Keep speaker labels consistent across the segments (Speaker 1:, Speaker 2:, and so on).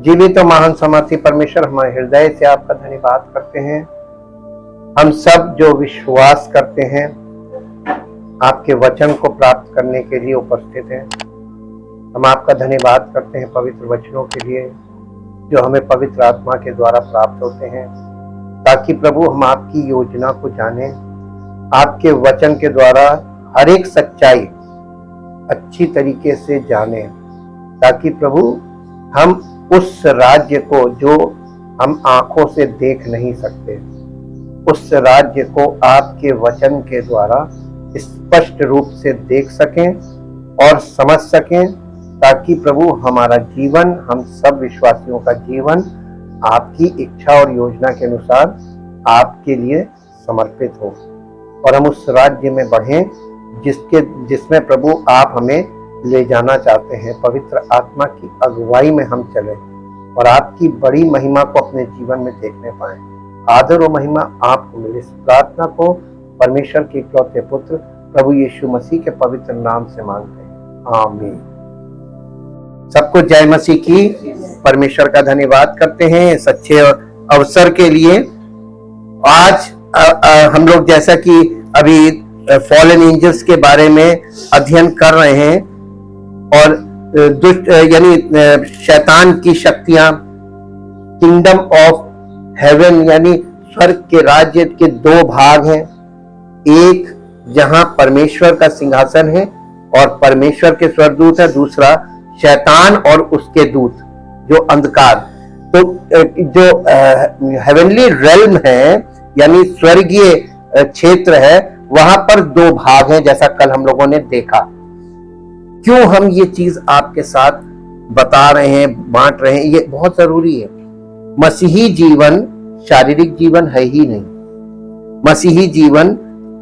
Speaker 1: जीवित और महान समर्थी परमेश्वर, हमारे हृदय से आपका धन्यवाद करते हैं। हम सब जो विश्वास करते हैं आपके वचन को प्राप्त करने के लिए उपस्थित हैं। हम आपका धन्यवाद करते हैं पवित्र वचनों के लिए जो हमें पवित्र आत्मा के द्वारा प्राप्त होते हैं, ताकि प्रभु हम आपकी योजना को जानें, आपके वचन के द्वारा हर एक सच्चाई अच्छी तरीके से जानें, ताकि प्रभु हम उस राज्य को जो हम आंखों से देख नहीं सकते, उस राज्य को आपके वचन के द्वारा स्पष्ट रूप से देख सकें और समझ सकें, ताकि प्रभु हमारा जीवन, हम सब विश्वासियों का जीवन आपकी इच्छा और योजना के अनुसार आपके लिए समर्पित हो और हम उस राज्य में बढ़ें जिसमें प्रभु आप हमें ले जाना चाहते हैं। पवित्र आत्मा की अगुवाई में हम चलें और आपकी बड़ी महिमा को अपने जीवन में देखने पाएं। आदर और महिमा आपको मिले। इस प्रार्थना को परमेश्वर के इकलौते पुत्र प्रभु यीशु मसीह के पवित्र नाम से मांगते हैं, आमीन। सबको जय मसीह की। परमेश्वर का धन्यवाद करते हैं इस अच्छे अवसर के लिए। आज हम लोग जैसा कि अभी फॉलन एंजल्स के बारे में अध्ययन कर रहे हैं और दुष्ट यानी शैतान की शक्तियां, किंगडम ऑफ हेवन यानी स्वर्ग के राज्य के दो भाग हैं। एक जहां परमेश्वर का सिंहासन है और परमेश्वर के स्वर्गदूत है, दूसरा शैतान और उसके दूत जो अंधकार। तो जो हेवनली रेल्म है यानी स्वर्गीय क्षेत्र है, वहां पर दो भाग हैं, जैसा कल हम लोगों ने देखा। क्यों हम ये चीज आपके साथ बता रहे हैं, बांट रहे हैं, ये बहुत जरूरी है। मसीही जीवन शारीरिक जीवन है ही नहीं, मसीही जीवन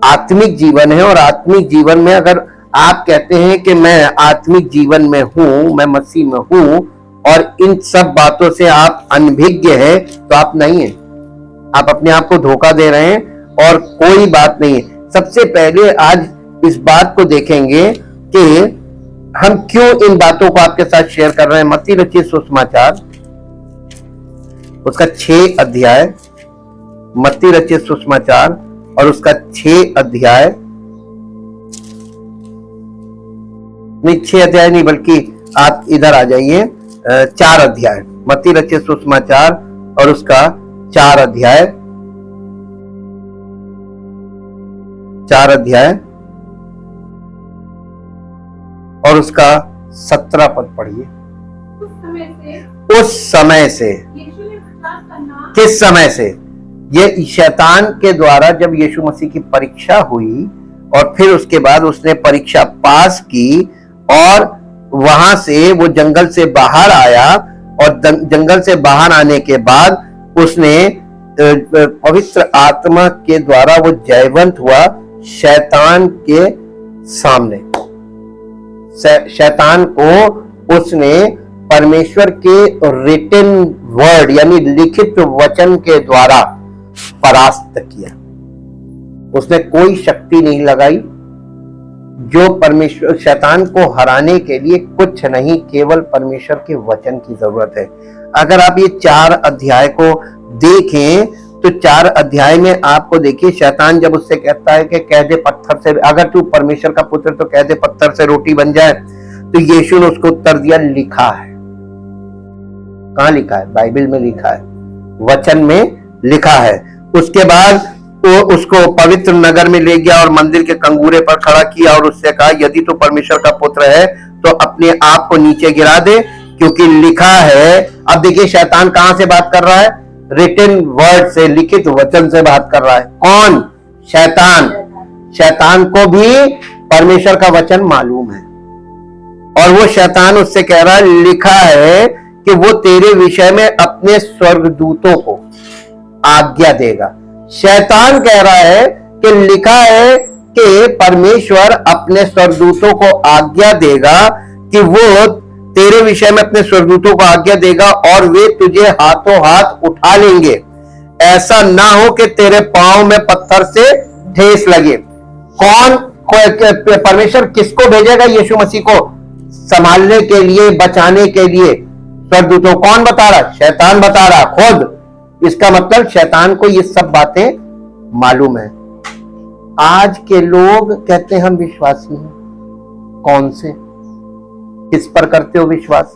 Speaker 1: आत्मिक जीवन है। और आत्मिक जीवन में अगर आप कहते हैं कि मैं आत्मिक जीवन में हूं, मैं मसीह में हूं और इन सब बातों से आप अनभिज्ञ हैं, तो आप नहीं हैं, आप अपने आप को धोखा दे रहे हैं और कोई बात नहीं है। सबसे पहले आज इस बात को देखेंगे कि हम क्यों इन बातों को आपके साथ शेयर कर रहे हैं। मत्ती रचित सुसमाचार उसका 6 अध्याय, मत्ती रचित सुसमाचार और उसका 6 अध्याय, नहीं 6 अध्याय नहीं बल्कि आप इधर आ जाइए, 4 अध्याय, मत्ती रचित सुसमाचार और उसका 4 अध्याय, 4 अध्याय और उसका 17 पद पढ़िए। उस समय से किस समय से? ये शैतान के द्वारा जब यीशु मसीह की परीक्षा हुई और फिर उसके बाद उसने परीक्षा पास की और वहां से वो जंगल से बाहर आया और जंगल से बाहर आने के बाद उसने पवित्र आत्मा के द्वारा वो जयवंत हुआ शैतान के सामने। शैतान को उसने परमेश्वर के रिटन वर्ड यानी लिखित वचन के द्वारा परास्त किया। उसने कोई शक्ति नहीं लगाई। जो परमेश्वर, शैतान को हराने के लिए कुछ नहीं, केवल परमेश्वर के वचन की जरूरत है। अगर आप ये 4 अध्याय को देखें तो 4 अध्याय में आपको देखिए, शैतान जब उससे कहता है कि कह दे पत्थर से, अगर तू परमेश्वर का पुत्र तो कह दे पत्थर से रोटी बन जाए, तो यीशु ने उसको उत्तर दिया, लिखा है। कहां लिखा है? बाइबल में लिखा है, वचन में लिखा है। उसके बाद वो उसको पवित्र नगर में ले गया और मंदिर के कंगूरे पर खड़ा किया और उससे कहा, यदि तू परमेश्वर का पुत्र है तो अपने आप को नीचे गिरा दे, क्योंकि लिखा है। अब देखिए शैतान कहां से बात कर रहा है? रिटन वर्ड से, लिखित वचन से बात कर रहा है। कौन? शैतान। शैतान को भी परमेश्वर का वचन मालूम है और वो शैतान उससे कह रहा है, लिखा है कि वो तेरे विषय में अपने स्वर्गदूतों को आज्ञा देगा। शैतान कह रहा है कि लिखा है कि परमेश्वर अपने स्वर्गदूतों को आज्ञा देगा कि वो तेरे विषय में अपने स्वर्गदूतों को आज्ञा देगा और वे तुझे हाथों हाथ उठा लेंगे, ऐसा ना हो कि तेरे पांव में पत्थर से ठेस लगे। कौन? परमेश्वर किसको भेजेगा? यीशु मसीह को संभालने के लिए, बचाने के लिए स्वर्गदूतों कौन बता रहा? शैतान बता रहा खुद। इसका मतलब शैतान को ये सब बातें मालूम है। आज के लोग कहते हैं हम विश्वासी हैं। कौन से? किस पर करते हो विश्वास?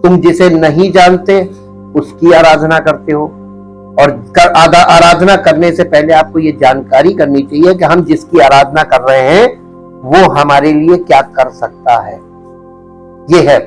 Speaker 1: तुम जिसे नहीं जानते उसकी आराधना करते हो, और आराधना करने से पहले आपको ये जानकारी करनी चाहिए कि हम जिसकी आराधना कर रहे हैं वो हमारे लिए क्या कर सकता है। ये है।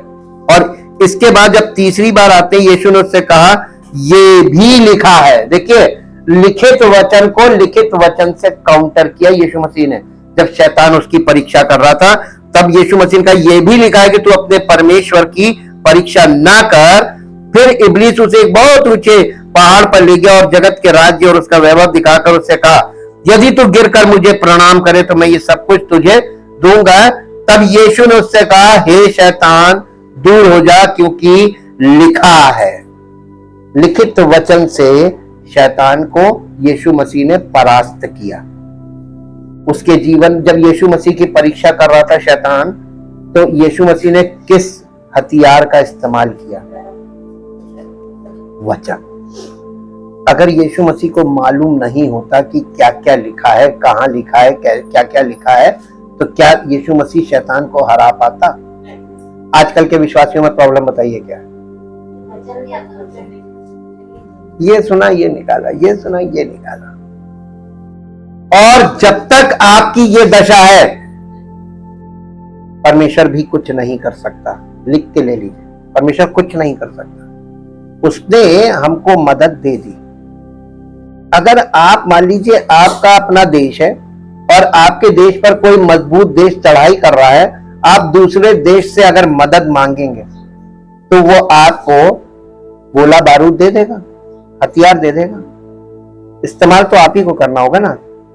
Speaker 1: और इसके बाद जब तीसरी बार आते हैं, यीशु ने उससे कहा ये भी लिखा है। देखिए, लिखित वचन को लिखित वचन से काउंटर किया यीशु मसीह ने। जब शैतान उसकी परीक्षा कर रहा था तब यीशु मसीह का ये भी लिखा है कि तू अपने परमेश्वर की परीक्षा ना कर। फिर इब्लीस उसे एक बहुत ऊंचे पहाड़ पर ले गया और जगत के राज्य और उसका वैभव दिखाकर उससे कहा, यदि तू गिरकर मुझे प्रणाम करे तो मैं ये सब कुछ तुझे दूंगा। तब यीशु ने उससे कहा, हे शैतान दूर हो जा, क्योंकि लिखा है। लिखित वचन से शैतान को यीशु मसीह ने परास्त किया। उसके जीवन, जब यीशु मसीह की परीक्षा कर रहा था शैतान, तो यीशु मसीह ने किस हथियार का इस्तेमाल किया? वचन। अगर यीशु मसीह को मालूम नहीं होता कि क्या क्या लिखा है, कहां लिखा है, क्या क्या लिखा है, तो क्या यीशु मसीह शैतान को हरा पाता? आजकल के विश्वासियों में प्रॉब्लम बताइए क्या है? ये सुना ये निकाला, ये सुना ये निकाला। और जब तक आपकी ये दशा है, परमेश्वर भी कुछ नहीं कर सकता। लिख के ले लीजिए, परमेश्वर कुछ नहीं कर सकता। उसने हमको मदद दे दी। अगर आप मान लीजिए आपका अपना देश है और आपके देश पर कोई मजबूत देश चढ़ाई कर रहा है, आप दूसरे देश से अगर मदद मांगेंगे तो वो आपको गोला बारूद दे देगा, हथियार दे देगा। इस्तेमाल तो आप ही को करना होगा ना।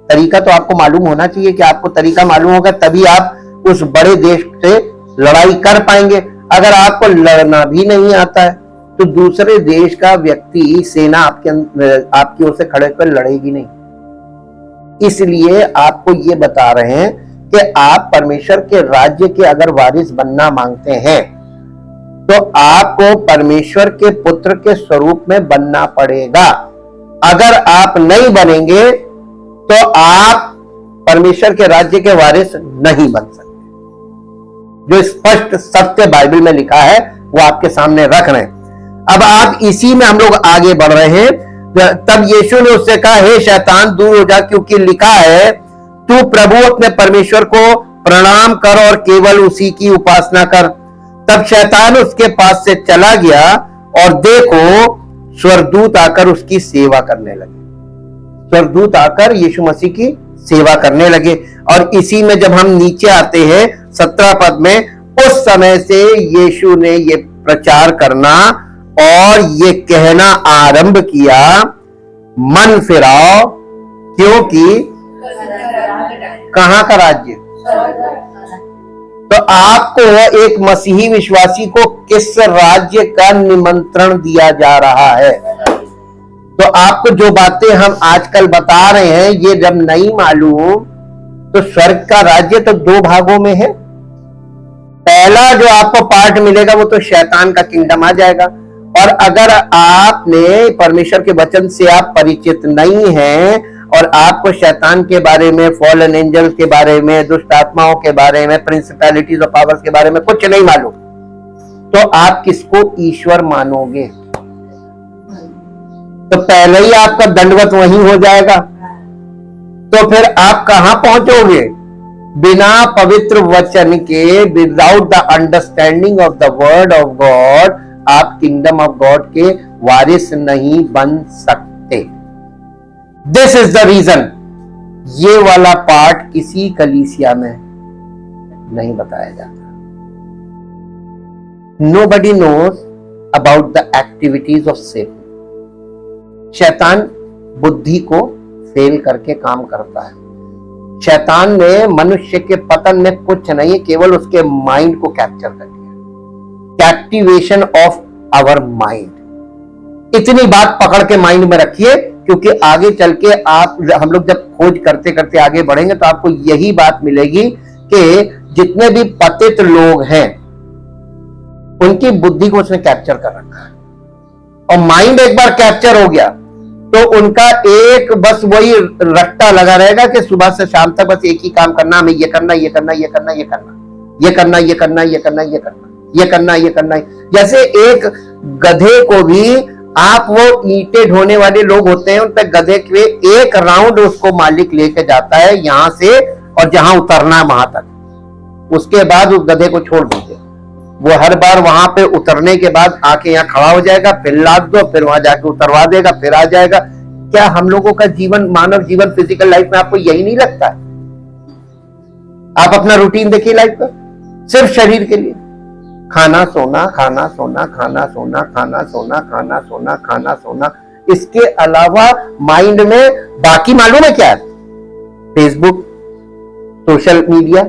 Speaker 1: तरीका तो आपको मालूम होना चाहिए कि आपको तरीका मालूम होगा तभी आप उस बड़े देश से लड़ाई कर पाएंगे। अगर आपको लड़ना भी नहीं आता है तो दूसरे देश का व्यक्ति, सेना आपकी ओर से खड़े होकर लड़ेगी नहीं। इसलिए आपको ये बता रहे हैं कि आप परमेश्वर के राज्य के अगर वारिस बनना मांगते हैं तो आपको परमेश्वर के पुत्र के स्वरूप में बनना पड़ेगा। अगर आप नहीं बनेंगे तो आप परमेश्वर के राज्य के वारिस नहीं बन सकते। जो स्पष्ट सत्य बाइबल में लिखा है वो आपके सामने रख रहे हैं। अब आप इसी में हम लोग आगे बढ़ रहे हैं। तब यीशु ने उससे कहा, हे शैतान दूर हो जा, क्योंकि लिखा है तू प्रभु अपने परमेश्वर को प्रणाम कर और केवल उसी की उपासना कर। तब शैतान उसके पास से चला गया और देखो स्वर्गदूत आकर उसकी सेवा करने लगे। स्वर्गदूत आकर यीशु मसीह की सेवा करने लगे। और इसी में जब हम नीचे आते हैं 17 पद में, उस समय से यीशु ने ये प्रचार करना और ये कहना आरंभ किया, मन फिराओ, क्योंकि कहां का राज्य? तो आपको एक मसीही विश्वासी को किस राज्य का निमंत्रण दिया जा रहा है? तो आपको जो बातें हम आजकल बता रहे हैं ये जब नहीं मालूम, तो स्वर्ग का राज्य तो 2 भागों में है। पहला जो आपको पार्ट मिलेगा वो तो शैतान का किंगडम आ जाएगा। और अगर आपने परमेश्वर के वचन से आप परिचित नहीं हैं और आपको शैतान के बारे में, फॉलन एंजल्स के बारे में, दुष्ट आत्माओं के बारे में, प्रिंसिपैलिटीज और पावर्स के बारे में कुछ नहीं मालूम, तो आप किसको ईश्वर मानोगे? तो पहले ही आपका दंडवत वहीं हो जाएगा। तो फिर आप कहां पहुंचोगे? बिना पवित्र वचन के, without the understanding of the word of God, आप किंगडम ऑफ गॉड के वारिस नहीं बन सकते। This is the reason. ये वाला पार्ट किसी कलीसिया में नहीं बताया जाता। Nobody knows about the activities of Satan. शैतान बुद्धि को फेल करके काम करता है। शैतान ने मनुष्य के पतन में कुछ नहीं, केवल उसके माइंड को कैप्चर कर लिया। कैप्टिवेशन ऑफ आवर माइंड। इतनी बात पकड़ के माइंड में रखिए, क्योंकि आगे चल के हम लोग जब खोज करते करते आगे बढ़ेंगे तो आपको यही बात मिलेगी कि जितने भी पतित लोग हैं उनकी बुद्धि को उसने कैप्चर कर रखा है। और माइंड एक बार कैप्चर हो गया तो उनका एक बस वही रट्टा लगा रहेगा कि सुबह से शाम तक बस एक ही काम करना, हमें ये करना, ये करना, ये करना, ये करना, ये करना, ये करना, ये करना, ये करना, ये करना, ये करना। जैसे एक गधे को भी आप, वो ईंटें ढोने वाले लोग होते हैं, उन पे गधे के एक राउंड उसको मालिक लेके जाता है यहां से, और जहां उतरना है वहां तक, उसके बाद उस गधे को छोड़ दीजिए। वो हर बार वहां पे उतरने के बाद आके यहाँ खड़ा हो जाएगा, फिर लाद दो, फिर वहां जाके उतरवा देगा, फिर आ जाएगा। क्या हम लोगों का जीवन, मानव जीवन, फिजिकल लाइफ में आपको यही नहीं लगता है? आप अपना रूटीन देखिए लाइफ का, सिर्फ शरीर के लिए खाना सोना, खाना सोना, खाना सोना, खाना सोना, खाना सोना, खाना सोना। इसके अलावा माइंड में बाकी मालूम है क्या है? फेसबुक, सोशल मीडिया,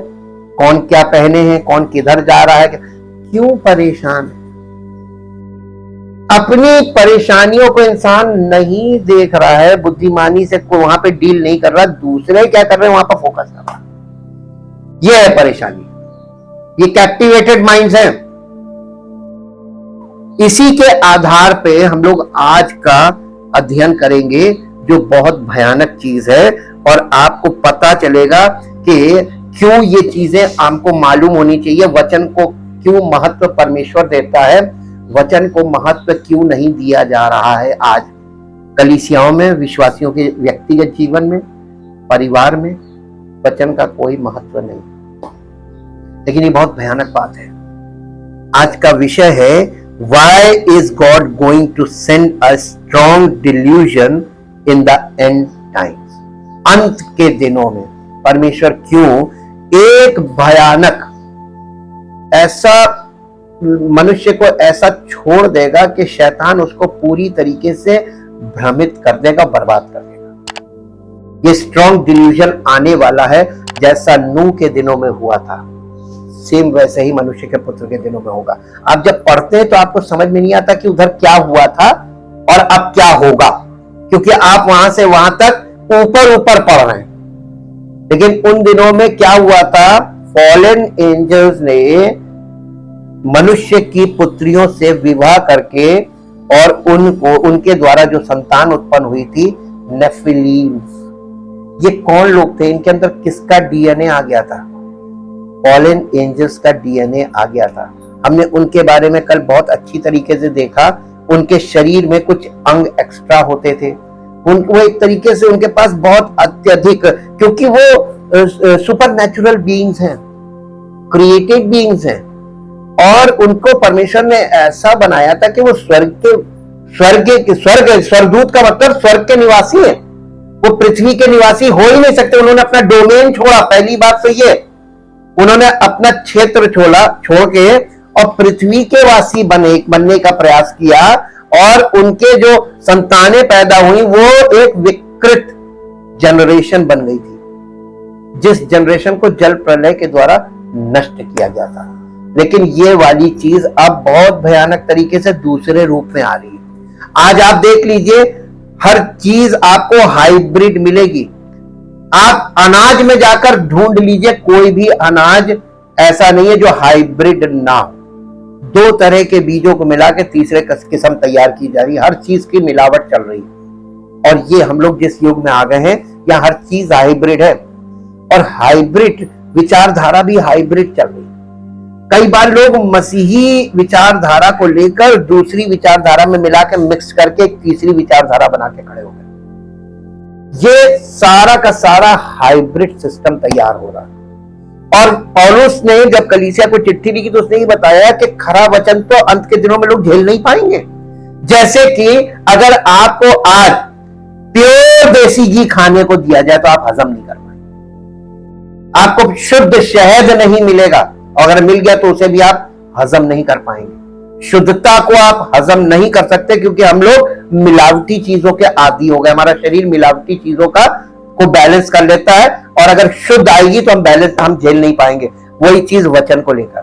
Speaker 1: कौन क्या पहने हैं, कौन किधर जा रहा है, क्यों परेशान है? अपनी परेशानियों को इंसान नहीं देख रहा है, बुद्धिमानी से वहां पे डील नहीं कर रहा, दूसरे क्या कर रहे हैं वहां पर फोकस कर रहा है। यह है परेशानी, ये कैप्टिवेटेड माइंड्स हैं। इसी के आधार पे हम लोग आज का अध्ययन करेंगे, जो बहुत भयानक चीज है, और आपको पता चलेगा कि क्यों ये चीजें हमको मालूम होनी चाहिए। वचन को क्यों महत्व परमेश्वर देता है, वचन को महत्व क्यों नहीं दिया जा रहा है आज कलीसियाओं में, विश्वासियों के व्यक्तिगत जीवन में, परिवार में वचन का कोई महत्व नहीं। लेकिन ये बहुत भयानक बात है। आज का विषय है, Why is God going to send a strong delusion in the end times? अंत के दिनों में परमेश्वर क्यों एक भयानक ऐसा मनुष्य को ऐसा छोड़ देगा कि शैतान उसको पूरी तरीके से भ्रमित कर देगा, बर्बाद कर देगा। ये स्ट्रॉन्ग डिल्यूजन आने वाला है, जैसा नूह के दिनों में हुआ था, सेम वैसे ही मनुष्य के पुत्र के दिनों में होगा। आप जब पढ़ते हैं तो आपको समझ में नहीं आता कि उधर क्या हुआ था और अब क्या होगा, क्योंकि आप वहां से वहां तक ऊपर ऊपर पढ़ रहे हैं। लेकिन उन दिनों में क्या हुआ था? फॉलन एंजल्स ने मनुष्य की पुत्रियों से विवाह करके, और उनको, उनके द्वारा जो संतान उत्पन्न हुई थी, नेफिलीम्स। ये कौन लोग थे? इनके अंदर किसका डीएनए आ गया था? फॉलन एंजल्स का डीएनए आ गया था। हमने उनके बारे में कल बहुत अच्छी तरीके से देखा। उनके शरीर में कुछ अंग एक्स्ट्रा होते थे, वो एक तरीके से उनके पास बहुत अत्यधिक, क्योंकि वो सुपर नेचुरल बीइंग्स हैं, क्रिएटेड बीइंग्स हैं, और उनको परमेश्वर ने ऐसा बनाया था कि वो स्वर्गदूत का मतलब स्वर्ग के निवासी है। वो पृथ्वी के निवासी हो ही नहीं सकते। उन्होंने अपना डोमेन छोड़ा। पहली बात तो ये, उन्होंने अपना क्षेत्र छोड़ के और पृथ्वी के वासी बनने का प्रयास किया, और उनके जो संतानें पैदा हुई वो एक विकृत जनरेशन बन गई थी, जिस जनरेशन को जल प्रलय के द्वारा नष्ट किया गया था। लेकिन ये वाली चीज अब बहुत भयानक तरीके से दूसरे रूप में आ रही है। आज आप देख लीजिए, हर चीज आपको हाइब्रिड मिलेगी। आप अनाज में जाकर ढूंढ लीजिए, कोई भी अनाज ऐसा नहीं है जो हाइब्रिड ना हो। दो तरह के बीजों को मिला के तीसरे किस्म तैयार की जा रही है। हर चीज की मिलावट चल रही है, और ये हम लोग जिस युग में आ गए हैं, यहाँ हर चीज हाइब्रिड है, और हाइब्रिड विचारधारा भी हाइब्रिड चल रही है। कई बार लोग मसीही विचारधारा को लेकर दूसरी विचारधारा में मिला के मिक्स करके एक तीसरी विचारधारा बना के खड़े हो गए। ये सारा का सारा हाइब्रिड सिस्टम तैयार हो रहा है। और पौलुस ने जब कलीसिया को चिट्ठी लिखी तो उसने ही बताया कि खरा वचन तो अंत के दिनों में लोग झेल नहीं पाएंगे। जैसे कि अगर आपको आज प्योर देसी घी खाने को दिया जाए तो आप हजम नहीं कर पाएंगे। आपको शुद्ध शहद नहीं मिलेगा, अगर मिल गया तो उसे भी आप हजम नहीं कर पाएंगे। शुद्धता को आप हजम नहीं कर सकते, क्योंकि हम लोग मिलावटी चीजों के आदी हो गए। हमारा शरीर मिलावटी चीजों को बैलेंस कर लेता है, और अगर शुद्ध आएगी तो हम झेल नहीं पाएंगे। वही चीज वचन को लेकर,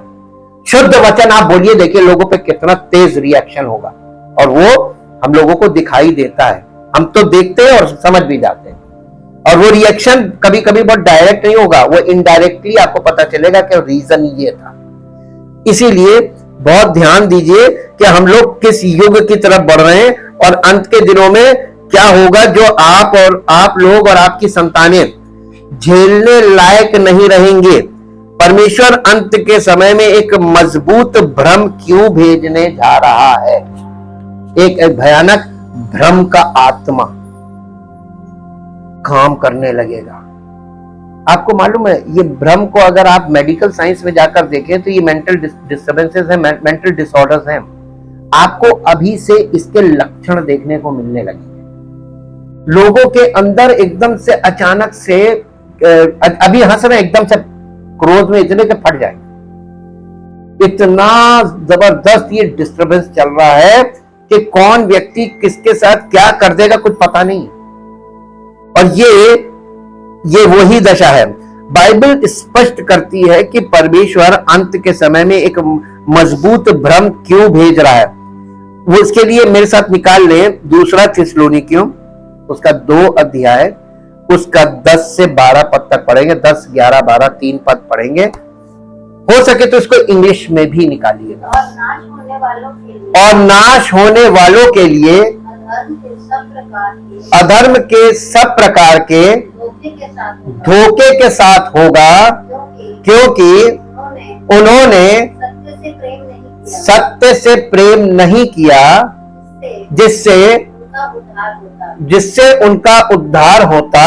Speaker 1: शुद्ध वचन आप बोलिए, देखिए लोगों पे कितना तेज रिएक्शन होगा, और वो हम लोगों को दिखाई देता है। हम तो देखते हैं और समझ भी जाते हैं, और वो रिएक्शन कभी कभी बहुत डायरेक्ट नहीं होगा, वो इनडायरेक्टली आपको पता चलेगा कि रीजन ये था। इसीलिए बहुत ध्यान दीजिए कि हम लोग किस युग की तरफ बढ़ रहे हैं और अंत के दिनों में क्या होगा, जो आप लोग और आपकी संतानें झेलने लायक नहीं रहेंगे। परमेश्वर अंत के समय में एक मजबूत भ्रम क्यों भेजने जा रहा है? एक भयानक भ्रम का आत्मा काम करने लगेगा। आपको मालूम है, ये भ्रम को अगर आप मेडिकल साइंस में जाकर देखें तो ये मेंटल डिस्टर्बेंसेस हैं, मेंटल डिसऑर्डर्स हैं। आपको अभी से इसके लक्षण देखने को मिलने लगेंगे। लोगों के अंदर एकदम से अचानक से अभी हंस रहे, एकदम से क्रोध में इतने के फट जाएंगे। इतना जबरदस्त ये डिस्टर्बेंस चल रहा है कि कौन व्यक्ति किसके साथ क्या कर देगा कुछ पता नहीं। और ये वही दशा है। बाइबल स्पष्ट करती है कि परमेश्वर अंत के समय में एक मजबूत भ्रम क्यों भेज रहा है। वो इसके लिए मेरे साथ निकाल लें दूसरा थिस्सलुनीकियों उसका 2 अध्याय, उसका 10 से 12 पद तक पढ़ेंगे। 10, 11, 12 3 पद पढ़ेंगे। हो सके तो इसको इंग्लिश में भी निकालिएगा।
Speaker 2: और
Speaker 1: नाश होने वालों के लिए अधर्म के सब प्रकार के धोखे के साथ होगा, क्योंकि उन्होंने सत्य से प्रेम नहीं किया, जिससे उनका उद्धार होता।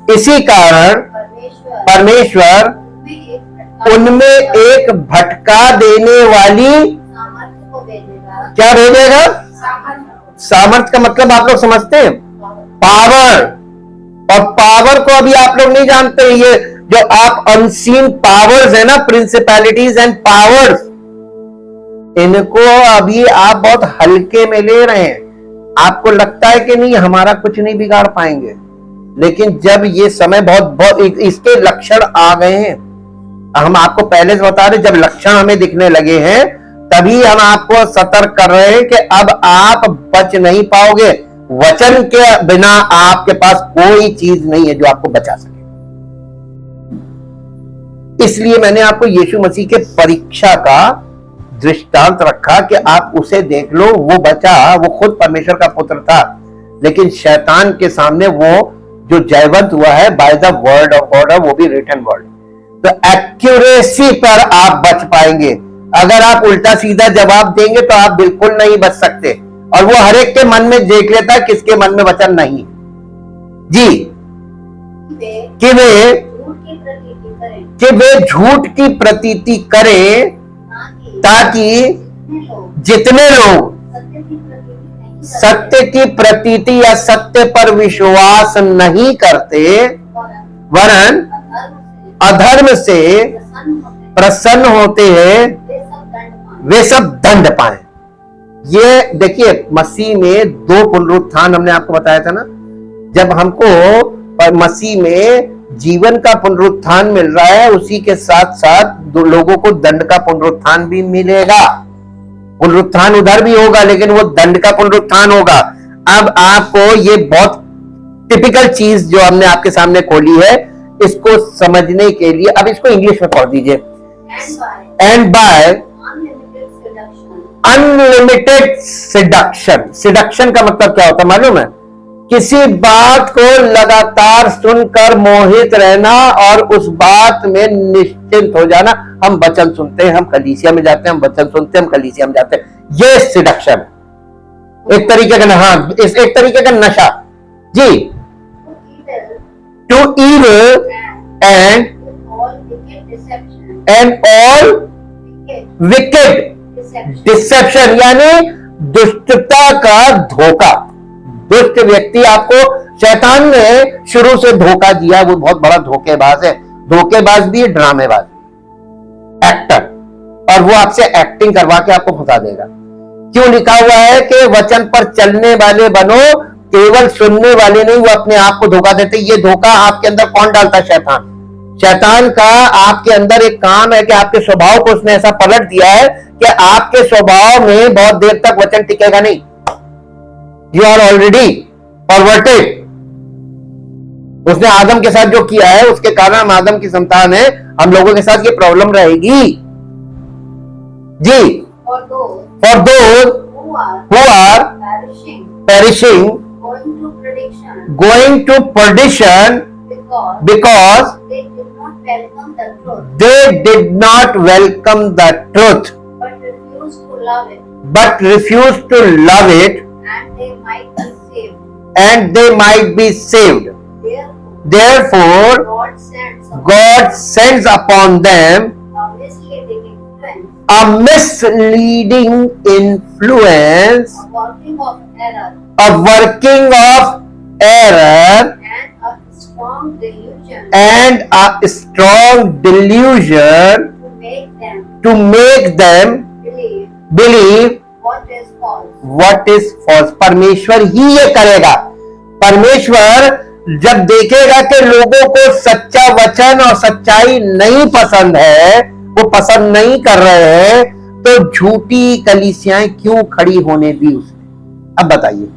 Speaker 1: इसी कारण परमेश्वर उनमें एक भटका देने वाली क्या भेजेगा? सामर्थ्य का मतलब आप लोग समझते हैं? पावर। और पावर को अभी आप लोग नहीं जानते। ये जो आप अनसीन पावर्स है ना, प्रिंसिपैलिटीज एंड पावर्स, इनको अभी आप बहुत हल्के में ले रहे हैं। आपको लगता है कि नहीं हमारा कुछ नहीं बिगाड़ पाएंगे, लेकिन जब ये समय बहुत इसके लक्षण आ गए हैं, हम आपको पहले से बता रहे, जब लक्षण हमें दिखने लगे हैं तभी हम आपको सतर्क कर रहे हैं कि अब आप बच नहीं पाओगे। वचन के बिना आपके पास कोई चीज नहीं है जो आपको बचा सके। इसलिए मैंने आपको यीशु मसीह के परीक्षा का दृष्टांत रखा कि आप उसे देख लो। वो बचा, वो खुद परमेश्वर का पुत्र था, लेकिन शैतान के सामने वो जो जयवंत हुआ है by the word of God, वो भी रिटन वर्ड। तो एक्यूरेसी पर आप बच पाएंगे। अगर आप उल्टा सीधा जवाब देंगे तो आप बिल्कुल नहीं बच सकते। और वो हर एक के मन में देख लेता है किसके मन में वचन नहीं जी, कि वे झूठ की प्रतीति करें, ताकि जितने लोग सत्य की प्रतीति या सत्य पर विश्वास नहीं करते वरन अधर्म से प्रसन्न होते हैं, वे सब दंड पाए। ये देखिए, मसीह में 2 पुनरुत्थान हमने आपको बताया था ना। जब हमको मसीह में जीवन का पुनरुत्थान मिल रहा है, उसी के साथ साथ लोगों को दंड का पुनरुत्थान भी मिलेगा। पुनरुत्थान उधर भी होगा, लेकिन वो दंड का पुनरुत्थान होगा। अब आपको ये बहुत टिपिकल चीज जो हमने आपके सामने खोली है, इसको समझने के लिए अब इसको इंग्लिश में पढ़ दीजिए। And by unlimited seduction. Seduction का मतलब क्या होता है मालूम है? किसी बात को लगातार सुनकर मोहित रहना और उस बात में निश्चिंत हो जाना। हम वचन सुनते हैं, हम कलीसिया में जाते हैं, हम वचन सुनते हैं, हम कलीसिया में जाते हैं। ये सिडक्शन है, एक तरीके का। हाँ, एक तरीके का नशा जी। To evil and all wicked deception, यानी दुष्टता का धोखा। दुष्ट व्यक्ति, आपको शैतान ने शुरू से धोखा दिया, वो बहुत बड़ा धोखेबाज है। धोखेबाज भी, ड्रामेबाज, एक्टर, और वो आपसे एक्टिंग करवा के आपको फंसा देगा। क्यों लिखा हुआ है कि वचन पर चलने वाले बनो, केवल सुनने वाले नहीं। वो अपने आप को धोखा देते। ये धोखा आपके अंदर कौन डालता है? शैतान। शैतान का आपके अंदर एक काम है कि आपके स्वभाव को उसने ऐसा पलट दिया है कि आपके स्वभाव में बहुत देर तक वचन टिकेगा नहीं। You are already perverted. उसने आदम के साथ जो किया है, उसके कारण हम आदम की संतान है। हम लोगों के साथ ये प्रॉब्लम रहेगी। जी,
Speaker 2: for those
Speaker 1: for those
Speaker 2: who are
Speaker 1: perishing, going to perdition, because
Speaker 2: they did not welcome the truth,
Speaker 1: they did not welcome the truth,
Speaker 2: but refused to love it,
Speaker 1: but refused to love it,
Speaker 2: and they might be saved.
Speaker 1: and they might be saved. Therefore, God sends upon them a misleading influence, a working of error, and a strong delusion to make them believe what is false. परमेश्वर ही ये करेगा। परमेश्वर जब देखेगा कि लोगों को सच्चा वचन और सच्चाई नहीं पसंद है, वो पसंद नहीं कर रहे हैं, तो झूठी कलीसियाएं क्यों खड़ी होने दी उसने? अब बताइए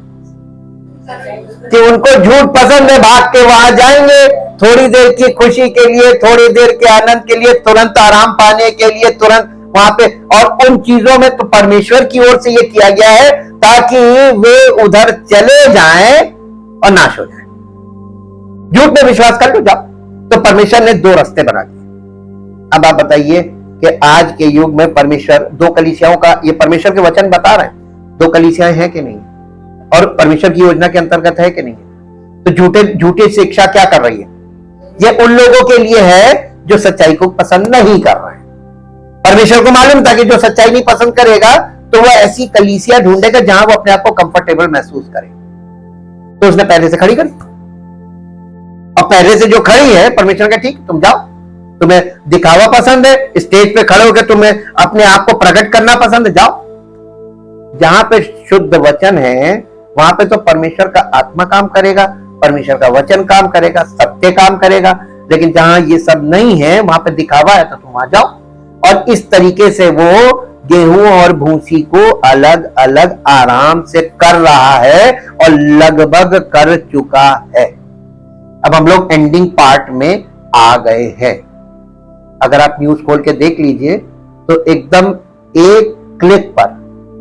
Speaker 1: कि उनको झूठ पसंद है, भाग के वहां जाएंगे थोड़ी देर की खुशी के लिए, थोड़ी देर के आनंद के लिए, तुरंत आराम पाने के लिए, तुरंत वहां पे, और उन चीजों में तो परमेश्वर की ओर से ये किया गया है ताकि वे उधर चले जाएं और नाश हो जाए। झूठ में विश्वास कर लो जाओ। तो परमेश्वर ने दो रास्ते बना दिए। अब आप बताइए कि आज के युग में परमेश्वर दो कलीसियाओं का, ये परमेश्वर के वचन बता रहे हैं, दो कलीसियाएं हैं कि नहीं, और परमेश्वर की योजना के अंतर्गत है कि नहीं? तो झूठी शिक्षा क्या कर रही है? ये उन लोगों के लिए है जो सच्चाई को पसंद नहीं कर रहे हैं। परमेश्वर को मालूम था कि जो सच्चाई नहीं पसंद करेगा तो वह ऐसी कलीसिया ढूंढेगा जहां वो अपने आप को कंफर्टेबल महसूस करे। तो उसने पहले से खड़ी करी, और पहले से जो खड़ी है, परमेश्वर का ठीक, तुम जाओ, तुम्हें दिखावा पसंद है, स्टेज पे खड़े होकर तुम्हें अपने आप को प्रकट करना पसंद है, जाओ। जहां पे शुद्ध वचन है वहां पे तो परमेश्वर का आत्मा काम करेगा, परमेश्वर का वचन काम करेगा, सत्य काम करेगा। लेकिन जहां ये सब नहीं है, वहां पे दिखावा है, तो तुम वहां जाओ। और इस तरीके से वो गेहूं और भूसी को अलग अलग आराम से कर रहा है और लगभग कर चुका है। अब हम लोग एंडिंग पार्ट में आ गए हैं। अगर आप न्यूज खोल के देख लीजिए तो एकदम एक क्लिक पर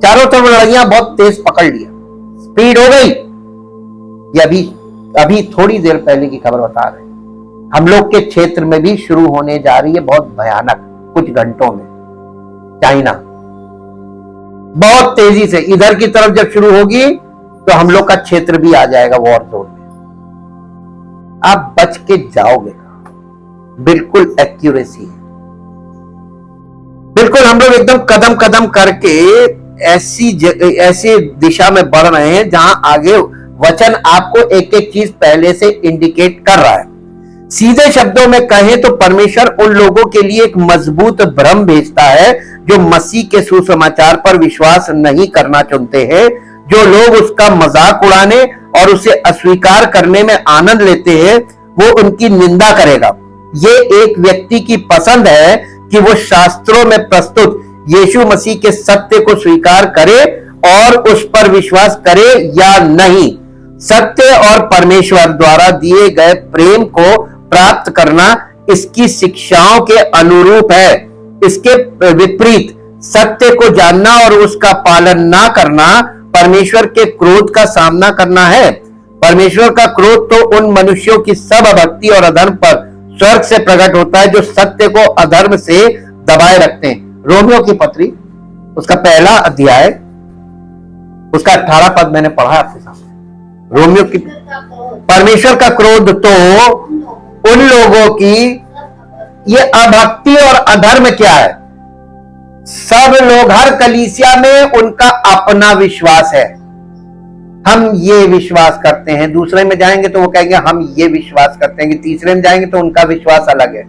Speaker 1: चारों तरफ लड़ाइयां बहुत तेज पकड़ लिया, स्पीड हो गई। ये अभी थोड़ी देर पहले की खबर बता रहे हैं, हम लोग के क्षेत्र में भी शुरू होने जा रही है, बहुत भयानक, कुछ घंटों में। चाइना बहुत तेजी से इधर की तरफ जब शुरू होगी तो हम लोग का क्षेत्र भी आ जाएगा वॉर जोन में। आप बच के जाओगे, बिल्कुल एक्यूरेसी है। बिल्कुल हम लोग एकदम कदम कदम करके ऐसी दिशा में बढ़ रहे हैं जहां आगे वचन आपको एक एक चीज पहले से इंडिकेट कर रहा है। सीधे शब्दों में कहें तो परमेश्वर उन लोगों के लिए एक मजबूत भ्रम भेजता है जो मसीह के सुसमाचार पर विश्वास नहीं करना चाहते हैं। जो लोग उसका मजाक उड़ाने और उसे अस्वीकार करने में आनंद लेते हैं, वो उनकी निंदा करेगा। ये एक व्यक्ति की पसंद है कि वो शास्त्रों में प्रस्तुत यीशु मसीह के सत्य को स्वीकार करे और उस पर विश्वास करे या नहीं। सत्य और परमेश्वर द्वारा दिए गए प्रेम को प्राप्त करना इसकी शिक्षाओं के अनुरूप है। इसके विपरीत सत्य को जानना और उसका पालन ना करना परमेश्वर के क्रोध का सामना करना है। परमेश्वर का क्रोध तो उन मनुष्यों की सब अभक्ति और अधर्म पर स्वर्ग से प्रकट होता है जो सत्य को अधर्म से दबाए रखते हैं। रोमियो की पत्री उसका पहला अध्याय उसका 18 पद मैंने पढ़ा आपके सामने। रोमियो की परमेश्वर का क्रोध तो उन लोगों की, ये अभक्ति और अधर्म क्या है? सब लोग, हर कलीसिया में उनका अपना विश्वास है। हम ये विश्वास करते हैं, दूसरे में जाएंगे तो वो कहेंगे हम ये विश्वास करते हैं, तीसरे में जाएंगे तो उनका विश्वास अलग है।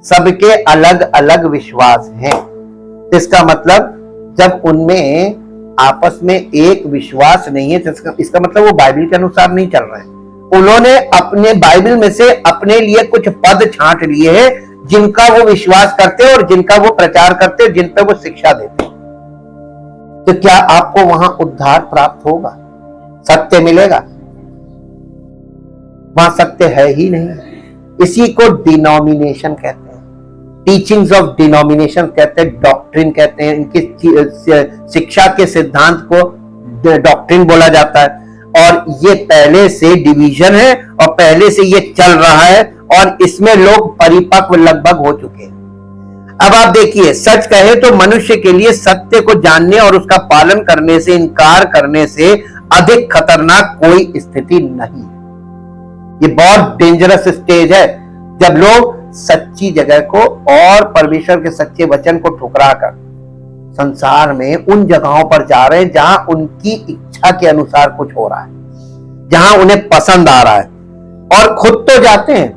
Speaker 1: सबके अलग अलग विश्वास हैं। इसका मतलब जब उनमें आपस में एक विश्वास नहीं है तो इसका मतलब वो बाइबल के अनुसार नहीं चल रहे हैं। उन्होंने अपने बाइबल में से अपने लिए कुछ पद छांट लिए हैं जिनका वो विश्वास करते हैं और जिनका वो प्रचार करते हैं, जिन पर वो शिक्षा देते हैं। तो क्या आपको वहां उद्धार प्राप्त होगा? सत्य मिलेगा? वहां सत्य है ही नहीं। इसी को डिनोमिनेशन कहते हैं। टीचिंग्स ऑफ डिनोमिनेशन कहते हैं, डॉक्ट्रिन कहते हैं, इनकी शिक्षा के सिद्धांत को डॉक्ट्रिन बोला जाता है। और ये पहले से डिवीजन है और पहले से ये चल रहा है और इसमें लोग परिपक्व लगभग हो चुके हैं। अब आप देखिए, सच कहे तो मनुष्य के लिए सत्य को जानने और उसका पालन करने से इनकार करने से अधिक खतरनाक कोई स्थिति नहीं। ये बहुत डेंजरस स्टेज है जब लोग सच्ची जगह को और परमेश्वर के सच्चे वचन को ठुकरा कर संसार में उन जगहों पर जा रहे हैं जहां उनकी इच्छा के अनुसार कुछ हो रहा है, जहां उन्हें पसंद आ रहा है, और खुद तो जाते हैं,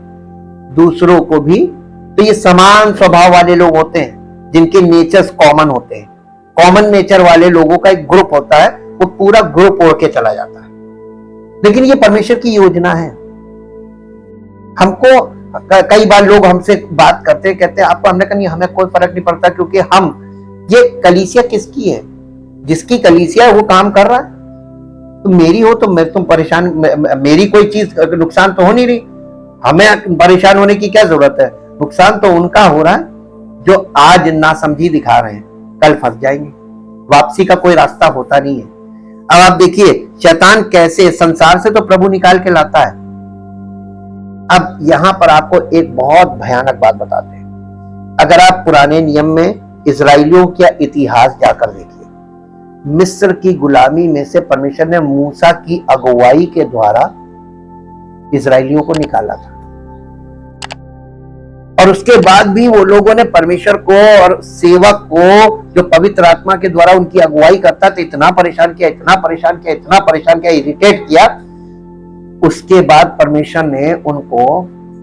Speaker 1: दूसरों को भी। तो ये समान स्वभाव वाले लोग होते हैं जिनके नेचर्स कॉमन होते हैं। कॉमन नेचर वाले लोगों का एक ग्रुप होता है, वो पूरा ग्रुप ओढ़ के चला जाता है। लेकिन ये परमेश्वर की योजना है। हमको कई बार लोग हमसे बात करते हैं, कहते हैं आपको, हमने कहा नहीं, हमें कोई फर्क नहीं पड़ता, क्योंकि हम, ये कलीसिया किसकी है? जिसकी कलीसिया है वो काम कर रहा है। तो मेरी हो तो मैं, तुम परेशान, मेरी कोई चीज नुकसान तो हो नहीं रही, हमें परेशान होने की क्या जरूरत है? नुकसान तो उनका हो रहा है जो आज नासमझी दिखा रहे हैं, कल फंस जाएंगे। वापसी का कोई रास्ता होता नहीं है। अब आप देखिए शैतान कैसे संसार से तो प्रभु निकाल के लाता है। अब यहां पर आपको एक बहुत भयानक बात बताते हैं। अगर आप पुराने नियम में इजराइलियों का इतिहास जाकर देखिए, मिस्र की गुलामी में से परमेश्वर ने मूसा की अगुवाई के द्वारा इजराइलियों को निकाला था, और उसके बाद भी वो लोगों ने परमेश्वर को और सेवक को जो पवित्र आत्मा के द्वारा उनकी अगुवाई करता था इतना परेशान किया, इतना परेशान किया, इतना परेशान किया, इरिटेट किया। उसके बाद परमेश्वर ने उनको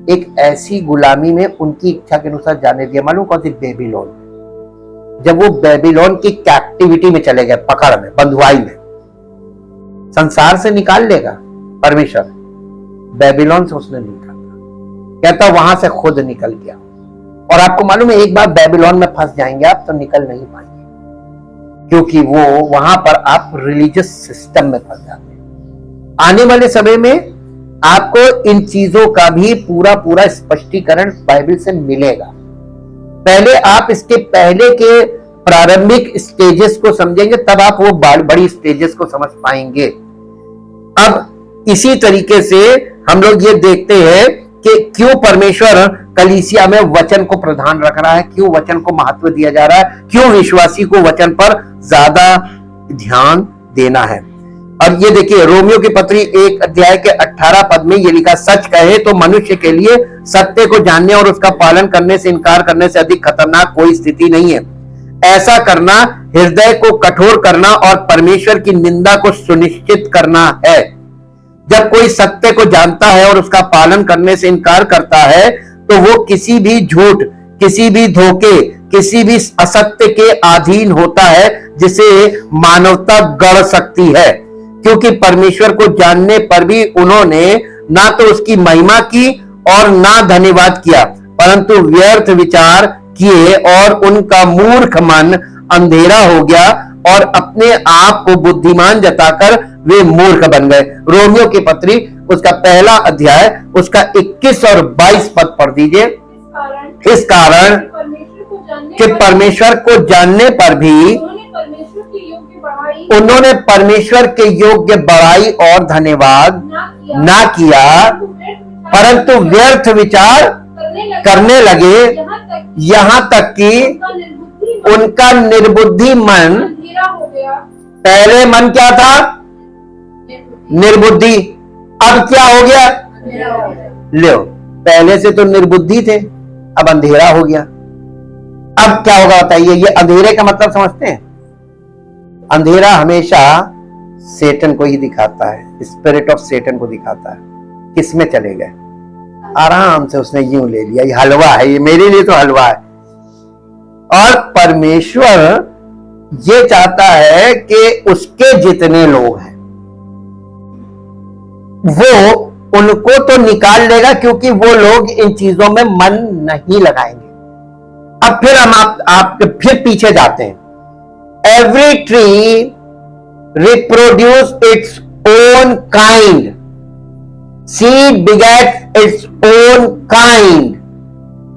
Speaker 1: एक ऐसी गुलामी में उनकी इच्छा के अनुसार जाने दिया। मालूम कौन सी? बेबीलोन। जब वो बेबीलोन की कैप्टिविटी में चले गए, पकड़ में, बंधुआई में, संसार से निकाल लेगा परमेश्वर, बेबीलोन से उसने निकाला। कहता वहां से खुद निकल गया। और आपको मालूम है, एक बार बेबीलोन में फंस जाएंगे आप तो निकल नहीं पाएंगे, क्योंकि वो वहां पर आप रिलीजियस सिस्टम में फंस जाते हैं। आने वाले समय में आपको इन चीजों का भी पूरा पूरा स्पष्टीकरण बाइबल से मिलेगा। पहले आप इसके पहले के प्रारंभिक स्टेजेस को समझेंगे, तब आप वो बड़ी स्टेजेस को समझ पाएंगे। अब इसी तरीके से हम लोग ये देखते हैं कि क्यों परमेश्वर कलीसिया में वचन को प्रधान रख रहा है, क्यों वचन को महत्व दिया जा रहा है, क्यों विश्वासी को वचन पर ज्यादा ध्यान देना है। और ये देखिए रोमियो की पत्री 1 अध्याय के 18 पद में ये लिखा, सच कहे तो मनुष्य के लिए सत्य को जानने और उसका पालन करने से इनकार करने से अधिक खतरनाक कोई स्थिति नहीं है। ऐसा करना हृदय को कठोर करना और परमेश्वर की निंदा को सुनिश्चित करना है। जब कोई सत्य को जानता है और उसका पालन करने से इनकार करता है तो वो किसी भी झूठ, किसी भी धोखे, किसी भी असत्य के अधीन होता है जिसे मानवता गढ़ सकती है, क्योंकि परमेश्वर को जानने पर भी उन्होंने ना तो उसकी महिमा की और ना धन्यवाद किया, परंतु व्यर्थ विचार किए और उनका मूर्ख मन अंधेरा हो गया और अपने आप को बुद्धिमान जताकर वे मूर्ख बन गए। रोमियो की पत्री उसका पहला अध्याय उसका 21 और 22 पद पढ़ दीजिए। इस कारण कि परमेश्वर को जानने पर भी उन्होंने परमेश्वर के योग्य बड़ाई और धन्यवाद ना किया, परंतु व्यर्थ विचार करने लगे, यहाँ तक कि उनका निर्बुद्धि मन, पहले मन क्या था? निर्बुद्धि। अब क्या हो गया? लो, पहले से तो निर्बुद्धि थे, अब अंधेरा हो गया। अब क्या होगा बताइए? ये अंधेरे का मतलब समझते हैं? अंधेरा हमेशा सेटन को ही दिखाता है, स्पिरिट ऑफ सेटन को दिखाता है। किस में चले गए? आराम से उसने यूं ले लिया, ये हलवा है, ये मेरे लिए तो हलवा है। और परमेश्वर ये चाहता है कि उसके जितने लोग हैं वो उनको तो निकाल लेगा, क्योंकि वो लोग इन चीजों में मन नहीं लगाएंगे। अब फिर हम आप फिर पीछे जाते हैं। Every tree reproduces its own kind. Seed begets its own kind.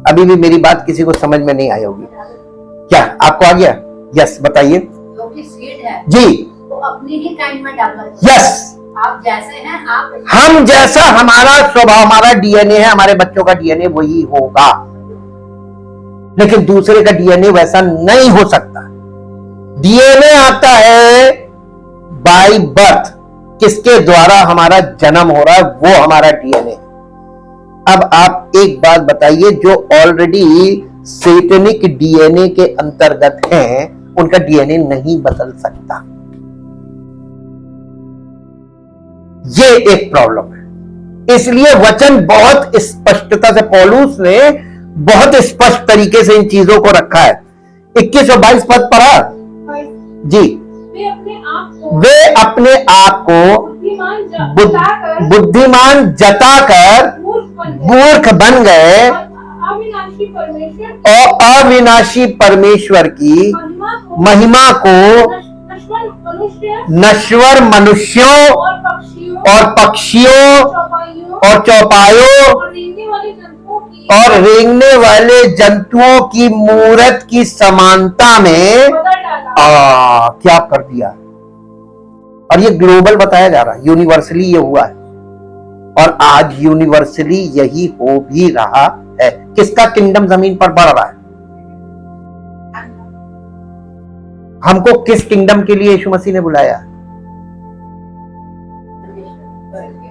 Speaker 1: अभी भी मेरी बात किसी को समझ में नहीं आई होगी। क्या आपको आ गया? यस, बताइए।
Speaker 2: जो भी सीड है
Speaker 1: जी,
Speaker 2: वो अपनी ही काइंड में डालना चाहिए।
Speaker 1: यस।
Speaker 2: आप जैसे हैं आप
Speaker 1: हम जैसा हमारा स्वभाव, हमारा डीएनए है, हमारे बच्चों का डीएनए वही होगा, लेकिन दूसरे का डीएनए वैसा नहीं हो सकता। डीएनए आता है बाय बर्थ, किसके द्वारा हमारा जन्म हो रहा है, वो हमारा डीएनए। अब आप एक बात बताइए, जो ऑलरेडी सैतानिक डीएनए के अंतर्गत हैं, उनका डीएनए नहीं बदल सकता। ये एक प्रॉब्लम है। इसलिए वचन बहुत स्पष्टता से, पौलुस ने बहुत स्पष्ट तरीके से इन चीजों को रखा है। 21 और 22 पद पढ़ा जी। वे अपने आप को बुद्धिमान जताकर मूर्ख बन गए और अविनाशी परमेश्वर की महिमा को नश्वर मनुष्यों और पक्षियों और चौपायों और रेंगने वाले जंतुओं की मूरत की समानता में क्या कर दिया। और ये ग्लोबल बताया जा रहा है, यूनिवर्सली ये हुआ है, और आज यूनिवर्सली यही हो भी रहा है। किसका किंगडम जमीन पर बढ़ रहा है? हमको किस किंगडम के लिए यीशु मसीह ने बुलाया?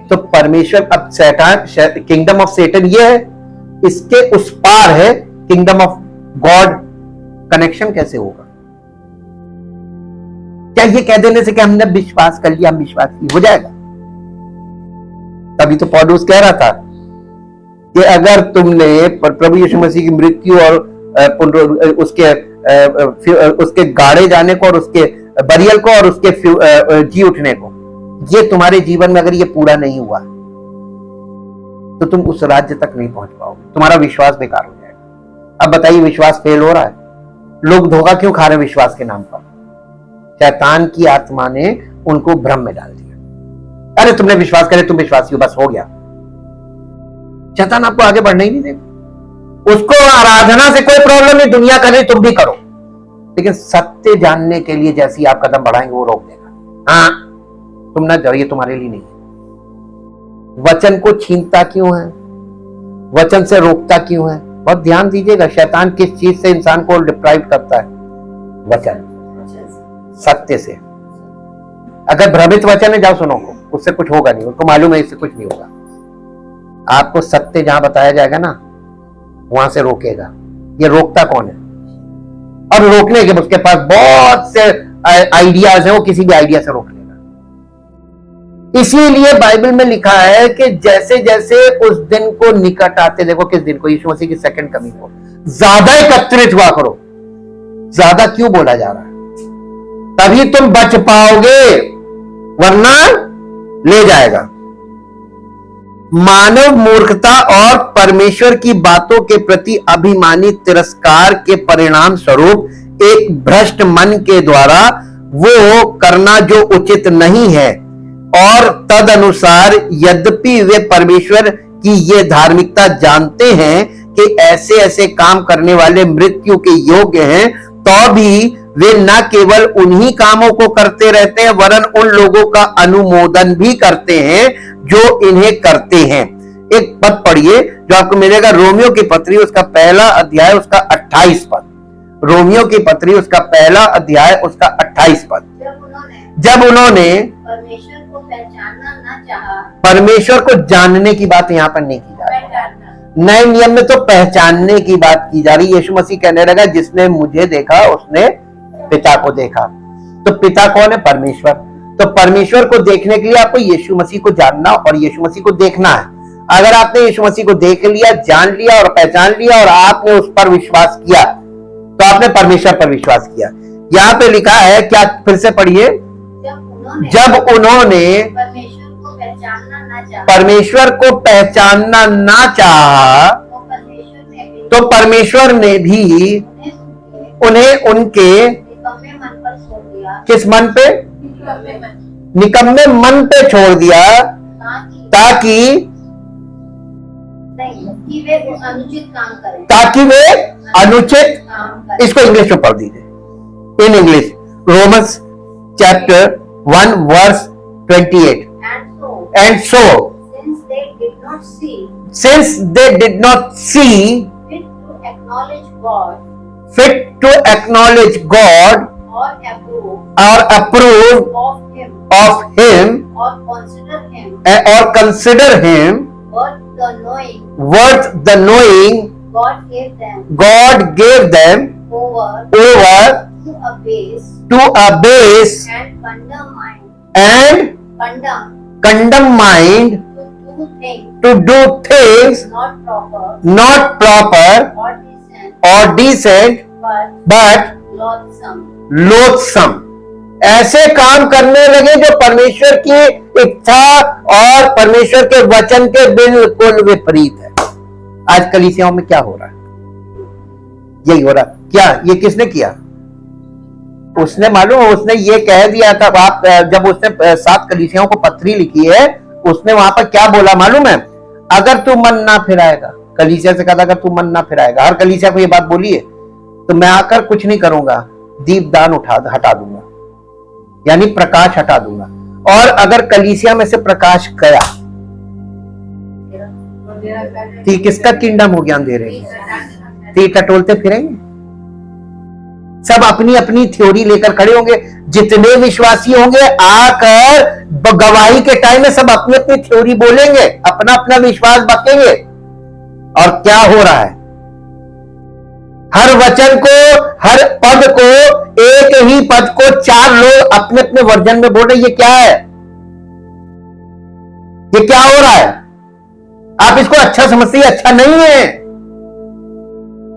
Speaker 1: तो परमेश्वर, अब शैतान, किंगडम ऑफ सैटन ये है, इसके उस पार है किंगडम ऑफ गॉड। कनेक्शन कैसे होगा? क्या ये कह देने से कि हमने विश्वास कर लिया, हम विश्वास किए, हो जाएगा? तभी तो पौलुस कह रहा था कि अगर तुमने प्रभु यीशु मसीह की मृत्यु और उसके गाड़े जाने को और उसके बरियल को और उसके जी उठने को, ये तुम्हारे जीवन में अगर ये पूरा नहीं हुआ तो तुम उस राज्य तक नहीं पहुंच पाओगे, तुम्हारा विश्वास बेकार हो जाएगा। अब बताइए, विश्वास फेल हो रहा है, लोग धोखा क्यों खा रहे हैं विश्वास के नाम पर? शैतान की आत्मा ने उनको भ्रम में डाल दिया। अरे तुमने विश्वास करे, तुम विश्वासी हो, बस हो गया। शैतान आपको आगे बढ़ने ही नहीं देगा। उसको आराधना से कोई प्रॉब्लम नहीं, दुनिया करे तुम भी करो, लेकिन सत्य जानने के लिए जैसी आप कदम बढ़ाएंगे वो रोक देगा। हाँ, तुम ना जाओ, ये तुम्हारे लिए नहीं है। वचन को छीनता क्यों है? वचन से रोकता क्यों है? बहुत ध्यान दीजिएगा, शैतान किस चीज से इंसान को डिप्राइव करता है? वचन, सत्य से। अगर भ्रमित वचन है, जाओ सुनो, उससे कुछ होगा नहीं, उनको मालूम है इससे कुछ नहीं होगा। आपको सत्य जहां बताया जाएगा ना, वहां से रोकेगा। ये रोकता कौन है? और रोकने के उसके पास बहुत से आइडियाज हैं, वो किसी भी आइडिया से रोक लेगा। इसीलिए बाइबल में लिखा है कि जैसे जैसे उस दिन को निकट आते, देखो किस दिन को, यीशु मसीह की सेकंड कमिंग को, ज्यादा एकत्रित हुआ करो। ज्यादा क्यों बोला जा रहा है? तभी तुम बच पाओगे, वरना ले जाएगा। मानव मूर्खता और परमेश्वर की बातों के प्रति अभिमानी तिरस्कार के परिणाम स्वरूप एक भ्रष्ट मन के द्वारा वो करना जो उचित नहीं है, और तदनुसार यद्यपि वे परमेश्वर की ये धार्मिकता जानते हैं कि ऐसे ऐसे काम करने वाले मृत्यु के योग्य हैं, तो भी वे न केवल उन्हीं कामों को करते रहते हैं, वरन उन लोगों का अनुमोदन भी करते हैं जो इन्हें करते हैं। एक पद पढ़िए जो आपको मिलेगा, रोमियो की पत्री उसका पहला अध्याय उसका 28 पद। रोमियो की पत्री उसका पहला अध्याय उसका 28 पद। जब उन्होंने
Speaker 2: परमेश्वर को पहचानना न चाहा,
Speaker 1: परमेश्वर को जानने की बात यहां पर नहीं की जा रही, नए नियम में तो पहचानने की बात की जा रही। यीशु मसीह कहने लगा, जिसने मुझे देखा उसने पिता को देखा। तो पिता कौन है? परमेश्वर। तो परमेश्वर को देखने के लिए आपको यीशु मसीह को जानना और यीशु मसीह को देखना है। अगर आपने यीशु मसीह को देख लिया, जान लिया और पहचान लिया और आपने उस पर विश्वास किया, तो आपने परमेश्वर पर विश्वास किया। यहां पे लिखा है, क्या, फिर से पढ़िए, जब उन्होंने परमेश्वर को पहचानना ना चाहा, तो परमेश्वर ने भी उन्हें उनके किस मन पे? निकम्मे मन पे छोड़ दिया, ताकि
Speaker 2: कि वे अनुचित काम करें,
Speaker 1: ताकि वे अनुचित,
Speaker 2: काम करें।
Speaker 1: इसको इंग्लिश में पढ़ दीजिए in English, Romans chapter 1 verse 28।
Speaker 2: And so,
Speaker 1: And so,
Speaker 2: since they did not see
Speaker 1: since they did not see
Speaker 2: fit to acknowledge God
Speaker 1: fit to acknowledge God
Speaker 2: or approve
Speaker 1: or approve
Speaker 2: of Him
Speaker 1: of Him
Speaker 2: or consider Him
Speaker 1: or consider Him
Speaker 2: worth the knowing,
Speaker 1: worth the knowing,
Speaker 2: God gave them
Speaker 1: over
Speaker 2: over
Speaker 1: to a base
Speaker 2: and condemn mind,
Speaker 1: and condemn mind
Speaker 2: to do things
Speaker 1: not proper
Speaker 2: or decent,
Speaker 1: but loathsome। ऐसे काम करने लगे जो परमेश्वर की इच्छा और परमेश्वर के वचन के बिल्कुल विपरीत है। आज कलीसियाओं में क्या हो रहा है? यही हो रहा है। क्या ये किसने किया? उसने, मालूम है, उसने ये कह दिया था, आप जब उसने 7 कलीसियाओं को पत्री लिखी है, उसने वहां पर क्या बोला मालूम है? अगर तू मन ना फिराएगा, कलीसिया से कहा था अगर तू मन ना फिराएगा, हर कलीसिया को ये बात बोली है, तो मैं आकर कुछ नहीं करूंगा, दीपदान हटा दूंगा, यानी प्रकाश हटा दूंगा। और अगर कलीसिया में से प्रकाश गया तो किसका किंगडम हो गया? अंधेरे में। तो टटोलते फिरेंगे, सब अपनी अपनी थ्योरी लेकर खड़े होंगे। जितने विश्वासी होंगे आकर गवाही के टाइम में सब अपनी अपनी थ्योरी बोलेंगे, अपना अपना विश्वास बकेंगे। और क्या हो रहा है? हर वचन को, हर पद को, एक ही पद को 4 लोग अपने अपने वर्जन में बोल रहे। ये क्या है? ये क्या हो रहा है? आप इसको अच्छा समझते हैं? अच्छा नहीं है।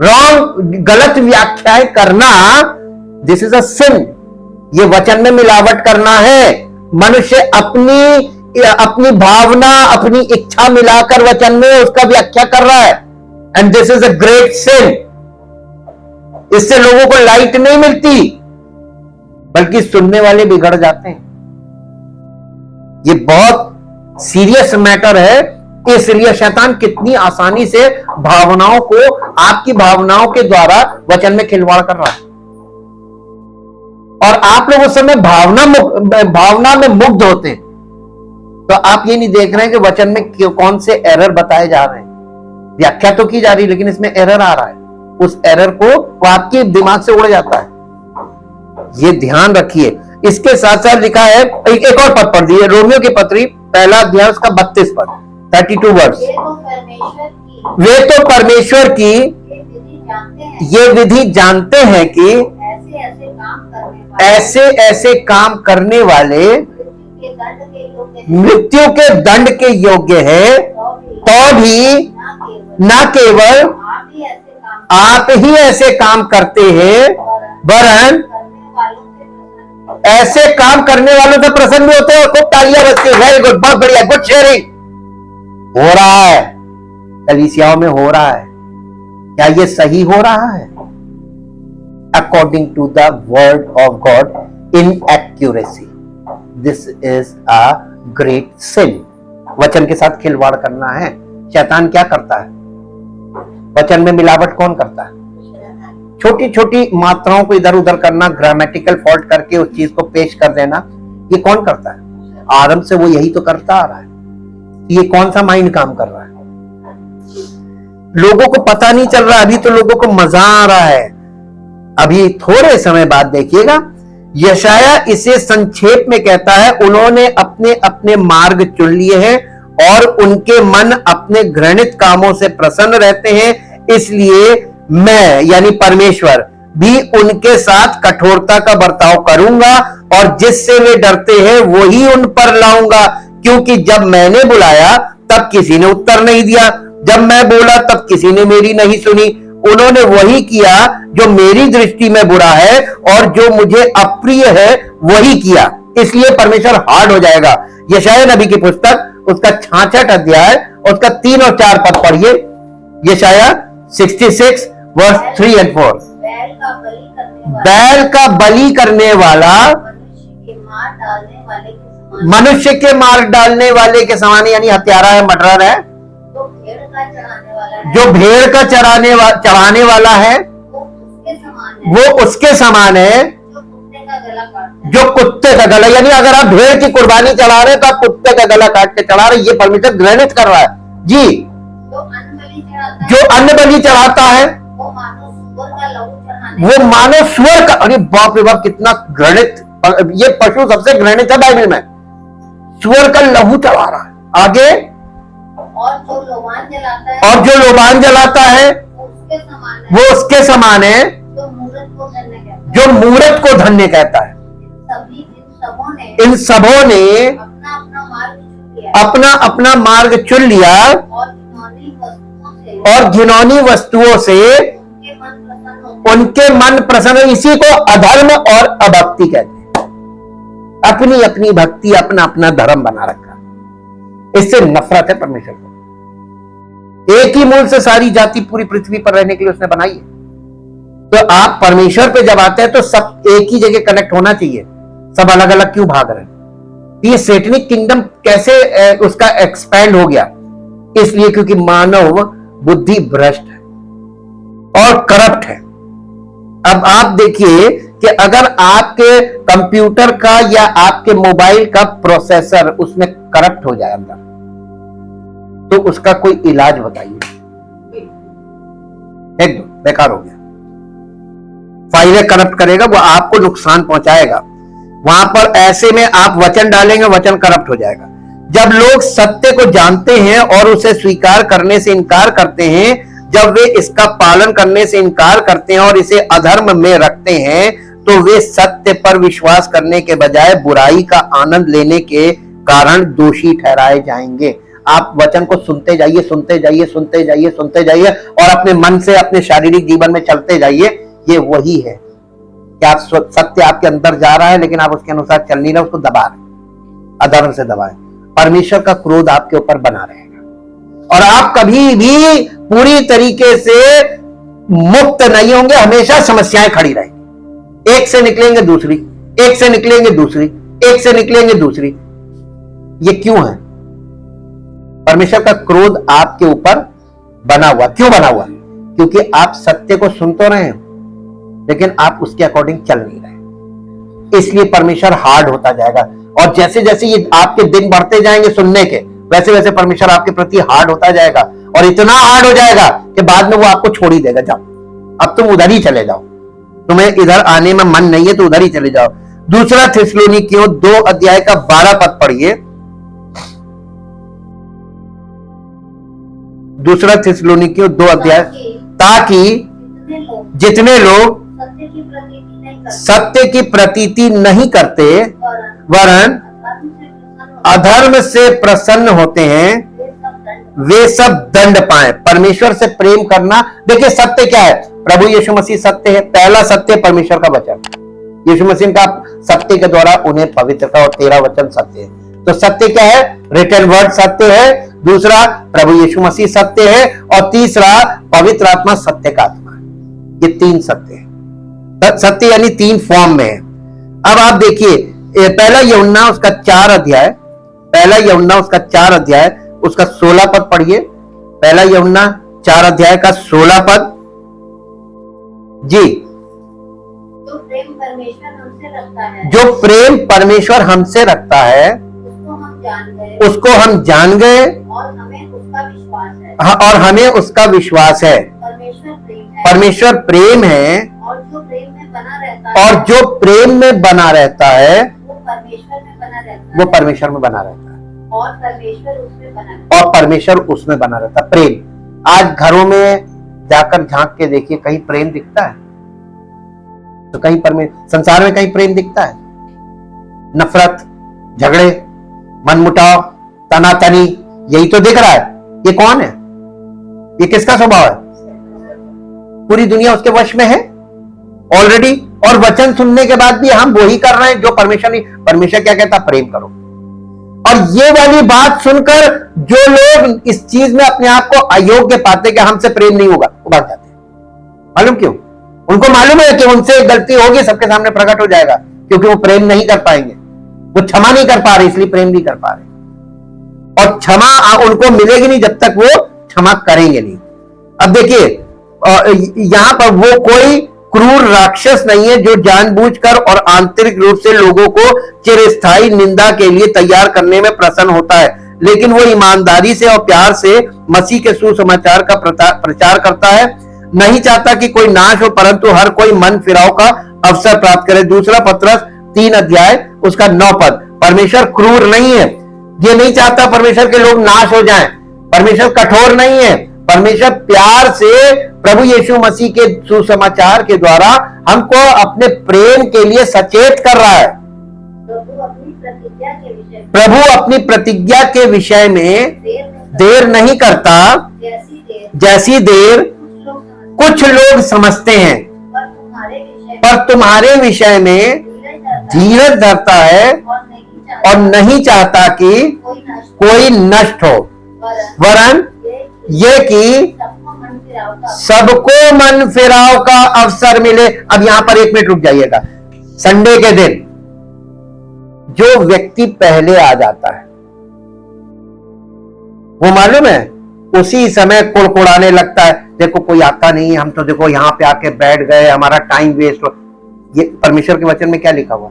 Speaker 1: रॉन्ग, गलत व्याख्याएं करना, दिस इज अ सिन। ये वचन में मिलावट करना है। मनुष्य अपनी भावना, अपनी इच्छा मिलाकर वचन में उसका व्याख्या कर रहा है, and this is a great sin. इससे लोगों को लाइट नहीं मिलती, बल्कि सुनने वाले बिगड़ जाते हैं। ये बहुत सीरियस मैटर है। इसलिए शैतान कितनी आसानी से भावनाओं को, आपकी भावनाओं के द्वारा वचन में खिलवाड़ कर रहा है। और आप लोग उस समय भावना में मुग्ध होते हैं, तो आप ये नहीं देख रहे हैं कि वचन में कौन से एरर बताए जा रहे हैं। व्याख्या तो की जा रही, लेकिन इसमें एरर आ रहा है। उस एरर को वो आपके दिमाग से उड़ जाता है। ये ध्यान रखिए। इसके साथ साथ लिखा है, एक और पद पढ़ दिए, रोमियो की पत्री 1 अध्याय उसका 32 पद, 32 वर्ष। वे तो परमेश्वर की ये विधि जानते हैं कि ऐसे ऐसे काम करने वाले मृत्यु के दंड के योग्य है, तो भी न केवल आप ही ऐसे काम करते हैं, वरन ऐसे काम करने वालों से प्रसन्न भी होते हैं। और खूब तालियां बजती है। वेरी गुड, बहुत बढ़िया, गुड शेयरिंग। हो रहा है, कलीसियाओं में हो रहा है। क्या ये सही हो रहा है? According to the word of God in accuracy, this is a great sin. वचन के साथ खिलवाड़ करना है। शैतान क्या करता है? वचन में मिलावट कौन करता है? छोटी छोटी मात्राओं को इधर उधर करना, ग्रामेटिकल फॉल्ट करके उस चीज को पेश कर देना, ये कौन करता है? आरंभ से वो यही तो करता आ रहा है। ये कौन सा माइंड काम कर रहा है? लोगों को पता नहीं चल रहा, अभी तो लोगों को मजा आ रहा है। अभी थोड़े समय बाद देखिएगा, यशाया इसे संक्षेप में कहता है, उन्होंने अपने अपने मार्ग चुन लिए हैं और उनके मन अपने घृणित कामों से प्रसन्न रहते हैं। इसलिए मैं, यानी परमेश्वर, भी उनके साथ कठोरता का बर्ताव करूंगा और जिससे वे डरते हैं वही उन पर लाऊंगा। क्योंकि जब मैंने बुलाया तब किसी ने उत्तर नहीं दिया, जब मैं बोला तब किसी ने मेरी नहीं सुनी। उन्होंने वही किया जो मेरी दृष्टि में बुरा है और जो मुझे अप्रिय है वही किया, इसलिए परमेश्वर हार्ड हो जाएगा। यशाया नबी की पुस्तक उसका 66 अध्याय उसका 3 और 4 पद पढ़िए। यशाया 66 वर्स 3 और 4। बैल का बलि करने वाला मनुष्य के मार डालने वाले के समान, यानी हत्यारा है, मर्डरर है।
Speaker 2: तो भेड़ का चढ़ाने वाला
Speaker 1: जो भेड़ का चराने वाला है वो उसके समान है जो कुत्ते का गला, यानी अगर आप भेड़ की कुर्बानी चढ़ा रहे हैं तो आप कुत्ते का गला काट के चढ़ा रहे हैं, ये परमेश्वर घृणित कर रहा है जी। जो अन्न बलि चढ़ाता है वो मानो सुअर का, अरे बाप रे बाप कितना घृणित, ये पशु सबसे घृणित है बाइबल में, सुअर का लहू चढ़ा रहा है। आगे
Speaker 2: और
Speaker 1: जो लोबान जलाता है वो उसके समान है जो मूरत को धन्य कहता है। इन सबों ने अपना अपना मार्ग चुन लिया और घिनौनी वस्तुओं से उनके मन प्रसन्न, इसी को अधर्म और अभक्ति कहते हैं। अपनी अपनी भक्ति, अपना अपना धर्म बना रखा, इससे नफरत है परमेश्वर को। एक ही मूल से सारी जाति पूरी पृथ्वी पर रहने के लिए उसने बनाई है। तो आप परमेश्वर पे जब आते हैं तो सब एक ही जगह कनेक्ट होना चाहिए, सब अलग अलग क्यों भाग रहे हैं? ये सैतानिक किंगडम कैसे उसका एक्सपैंड हो गया? इसलिए क्योंकि मानव बुद्धि भ्रष्ट है और करप्ट है। अब आप देखिए कि अगर आपके कंप्यूटर का या आपके मोबाइल का प्रोसेसर उसमें करप्ट हो जाए अंदर, तो उसका कोई इलाज बताइए? एकदम बेकार हो गया। फाइलें करप्ट करेगा, वो आपको नुकसान पहुंचाएगा। वहां पर ऐसे में आप वचन डालेंगे, वचन करप्ट हो जाएगा। जब लोग सत्य को जानते हैं और उसे स्वीकार करने से इनकार करते हैं, जब वे इसका पालन करने से इनकार करते हैं और इसे अधर्म में रखते हैं, तो वे सत्य पर विश्वास करने के बजाय बुराई का आनंद लेने के कारण दोषी ठहराए जाएंगे। आप वचन को सुनते जाइए, सुनते जाइए, सुनते जाइए, सुनते जाइए और अपने मन से अपने शारीरिक जीवन में चलते जाइए। ये वही है कि आप सत्य आपके अंदर जा रहा है लेकिन आप उसके अनुसार चल नहीं रहे, उसको दबा रहे, अधर्म से दबाए। परमेश्वर का क्रोध आपके ऊपर बना रहेगा और आप कभी भी पूरी तरीके से मुक्त नहीं होंगे, हमेशा समस्याएं खड़ी रहेंगी। एक से निकलेंगे दूसरी, एक से निकलेंगे दूसरी, एक से निकलेंगे दूसरी। ये क्यों है? परमेश्वर का क्रोध आपके ऊपर बना हुआ। क्यों बना हुआ? क्योंकि आप सत्य को सुन तो रहे हैं लेकिन आप उसके अकॉर्डिंग चल नहीं रहे। इसलिए परमेश्वर हार्ड होता जाएगा और जैसे जैसे ये आपके दिन बढ़ते जाएंगे सुनने के, वैसे वैसे परमेश्वर आपके प्रति हार्ड होता जाएगा और इतना हार्ड हो जाएगा कि बाद में वो आपको छोड़ ही देगा। जाओ, अब तुम उधर ही चले जाओ, तुम्हें इधर आने में मन नहीं है तो उधर ही चले जाओ। दूसरा थिस्सलुनीकियों 2 अध्याय का 12 पद पढ़िए। दूसरा थिस्सलुनीकियों 2 अध्याय, ताकि जितने लोग सत्य की प्रतीति नहीं करते वरन अधर्म से प्रसन्न होते हैं वे सब दंड पाए। परमेश्वर से प्रेम करना, देखिए सत्य क्या है? प्रभु यीशु मसीह सत्य है। पहला सत्य परमेश्वर का वचन, यीशु मसीह का सत्य के द्वारा उन्हें पवित्रता और तेरा वचन सत्य है। तो सत्य क्या है? रिटन वर्ड सत्य है। दूसरा प्रभु यीशु मसीह सत्य है और तीसरा पवित्र आत्मा सत्य का आत्मा है। ये 3 सत्य है। सत्य यानी 3 फॉर्म में है। अब आप देखिए पहला यूहन्ना उसका 4 अध्याय, पहला यूहन्ना उसका 4 अध्याय उसका 16 पद पढ़िए। पहला यूहन्ना 4 अध्याय का 16 पद जी।
Speaker 2: जो प्रेम परमेश्वर हमसे रखता है,
Speaker 1: जो प्रेम परमेश्वर हमसे रखता है उसको हम जान गए
Speaker 2: और हमें उसका विश्वास है।
Speaker 1: हाँ, और हमें उसका विश्वास है। परमेश्वर प्रेम है
Speaker 2: और जो प्रेम में बना रहता है,
Speaker 1: और जो प्रेम में बना रहता है
Speaker 2: वो परमेश्वर में बना रहता है,
Speaker 1: वो परमेश्वर में बना रहता है
Speaker 2: और परमेश्वर उसमें बना रहता है।
Speaker 1: और परमेश्वर उसमें बना रहता है। प्रेम, आज घरों में जाकर झांक के देखिए, कहीं प्रेम दिखता है? तो कहीं संसार में कहीं प्रेम दिखता है? नफरत, झगड़े, मनमुटाव, तनातनी, यही तो दिख रहा है। ये कौन है? ये किसका स्वभाव है? पूरी दुनिया उसके वश में है ऑलरेडी। और वचन सुनने के बाद भी हम वही कर रहे हैं जो परमेश्वर क्या कहता? प्रेम करो। और ये वाली बात सुनकर जो लोग इस चीज में अपने आप को अयोग्य पाते कि हमसे प्रेम नहीं होगा, वो भाग जाते हैं। मालूम क्यों? उनको मालूम है कि उनसे गलती होगी, सबके सामने प्रकट हो जाएगा, क्योंकि वो प्रेम नहीं कर पाएंगे, वो क्षमा नहीं कर पा रहे, इसलिए प्रेम नहीं कर पा रहे। और क्षमा उनको मिलेगी नहीं जब तक वो क्षमा करेंगे नहीं। अब देखिए यहां पर वो कोई क्रूर राक्षस नहीं है जो जानबूझकर और आंतरिक रूप से लोगों को चिरस्थायी निंदा के लिए तैयार करने में प्रसन्न होता है, लेकिन वो ईमानदारी से और प्यार से मसीह के सुसमाचार का प्रचार करता है। नहीं चाहता कि कोई नाश हो, परंतु हर कोई मन फिराव का अवसर प्राप्त करे। दूसरा पत्रस 3 अध्याय उसका 9 पद। परमेश्वर क्रूर नहीं है, ये नहीं चाहता परमेश्वर के लोग नाश हो जाएं। परमेश्वर कठोर नहीं है, परमेश्वर प्यार से प्रभु यीशु मसीह के सुसमाचार के द्वारा हमको अपने प्रेम के लिए सचेत कर रहा है। प्रभु अपनी प्रतिज्ञा के विषय में देर नहीं करता, जैसी देर कुछ लोग समझते हैं, पर तुम्हारे विषय में धीरज धरता है और नहीं चाहता कि कोई नष्ट हो, वरन ये कि सबको मन फिराव का अवसर मिले। अब यहां पर 1 मिनट रुक जाइएगा। संडे के दिन जो व्यक्ति पहले आ जाता है वो मालूम है उसी समय कुड़कुड़ाने लगता है, देखो कोई आता नहीं है, हम तो देखो यहां पे आके बैठ गए, हमारा टाइम वेस्ट हो। ये परमेश्वर के वचन में क्या लिखा हुआ?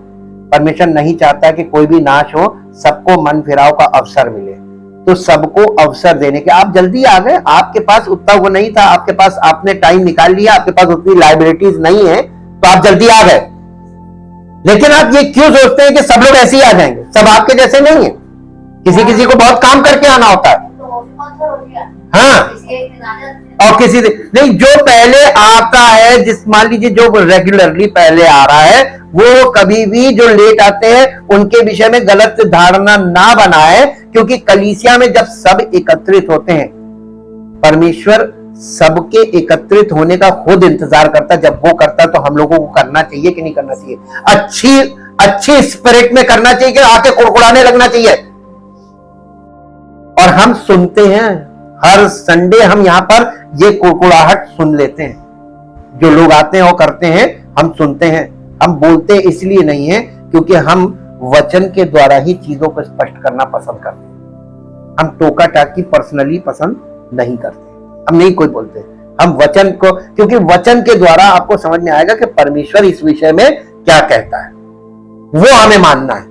Speaker 1: परमेश्वर नहीं चाहता कि कोई भी नाश हो, सबको मन फिराव का अवसर मिले। तो सबको अवसर देने के आप जल्दी आ गए, आपके पास उतना वो नहीं था, आपके पास आपने टाइम निकाल लिया, आपके पास उतनी लाइबिलिटीज नहीं है, तो आप जल्दी आ गए। लेकिन आप ये क्यों सोचते हैं कि सब लोग ऐसे ही आ जाएंगे? सब आपके जैसे नहीं है, किसी किसी को बहुत काम करके आना होता है। हाँ, और किसी नहीं, जो पहले आता है, जिस मान लीजिए जो रेगुलरली पहले आ रहा है, वो कभी भी जो लेट आते हैं उनके विषय में गलत धारणा ना बनाए, क्योंकि कलीसिया में जब सब एकत्रित होते हैं, परमेश्वर सबके एकत्रित होने का खुद इंतजार करता। जब वो करता तो हम लोगों को करना चाहिए कि नहीं करना चाहिए? अच्छी स्पिरिट में करना चाहिए कि आके कुड़कुड़ाने लगना चाहिए? और हम सुनते हैं हर संडे, हम यहां पर ये कुड़कुड़ाहट सुन लेते हैं। जो लोग आते हैं और करते हैं, हम सुनते हैं। हम बोलते इसलिए नहीं है क्योंकि हम वचन के द्वारा ही चीजों को स्पष्ट करना पसंद करते हैं। हम टोका टाकी पर्सनली पसंद नहीं करते, हम नहीं कोई बोलते। हम वचन को, क्योंकि वचन के द्वारा आपको समझ में आएगा कि परमेश्वर इस विषय में क्या कहता है, वो हमें मानना है।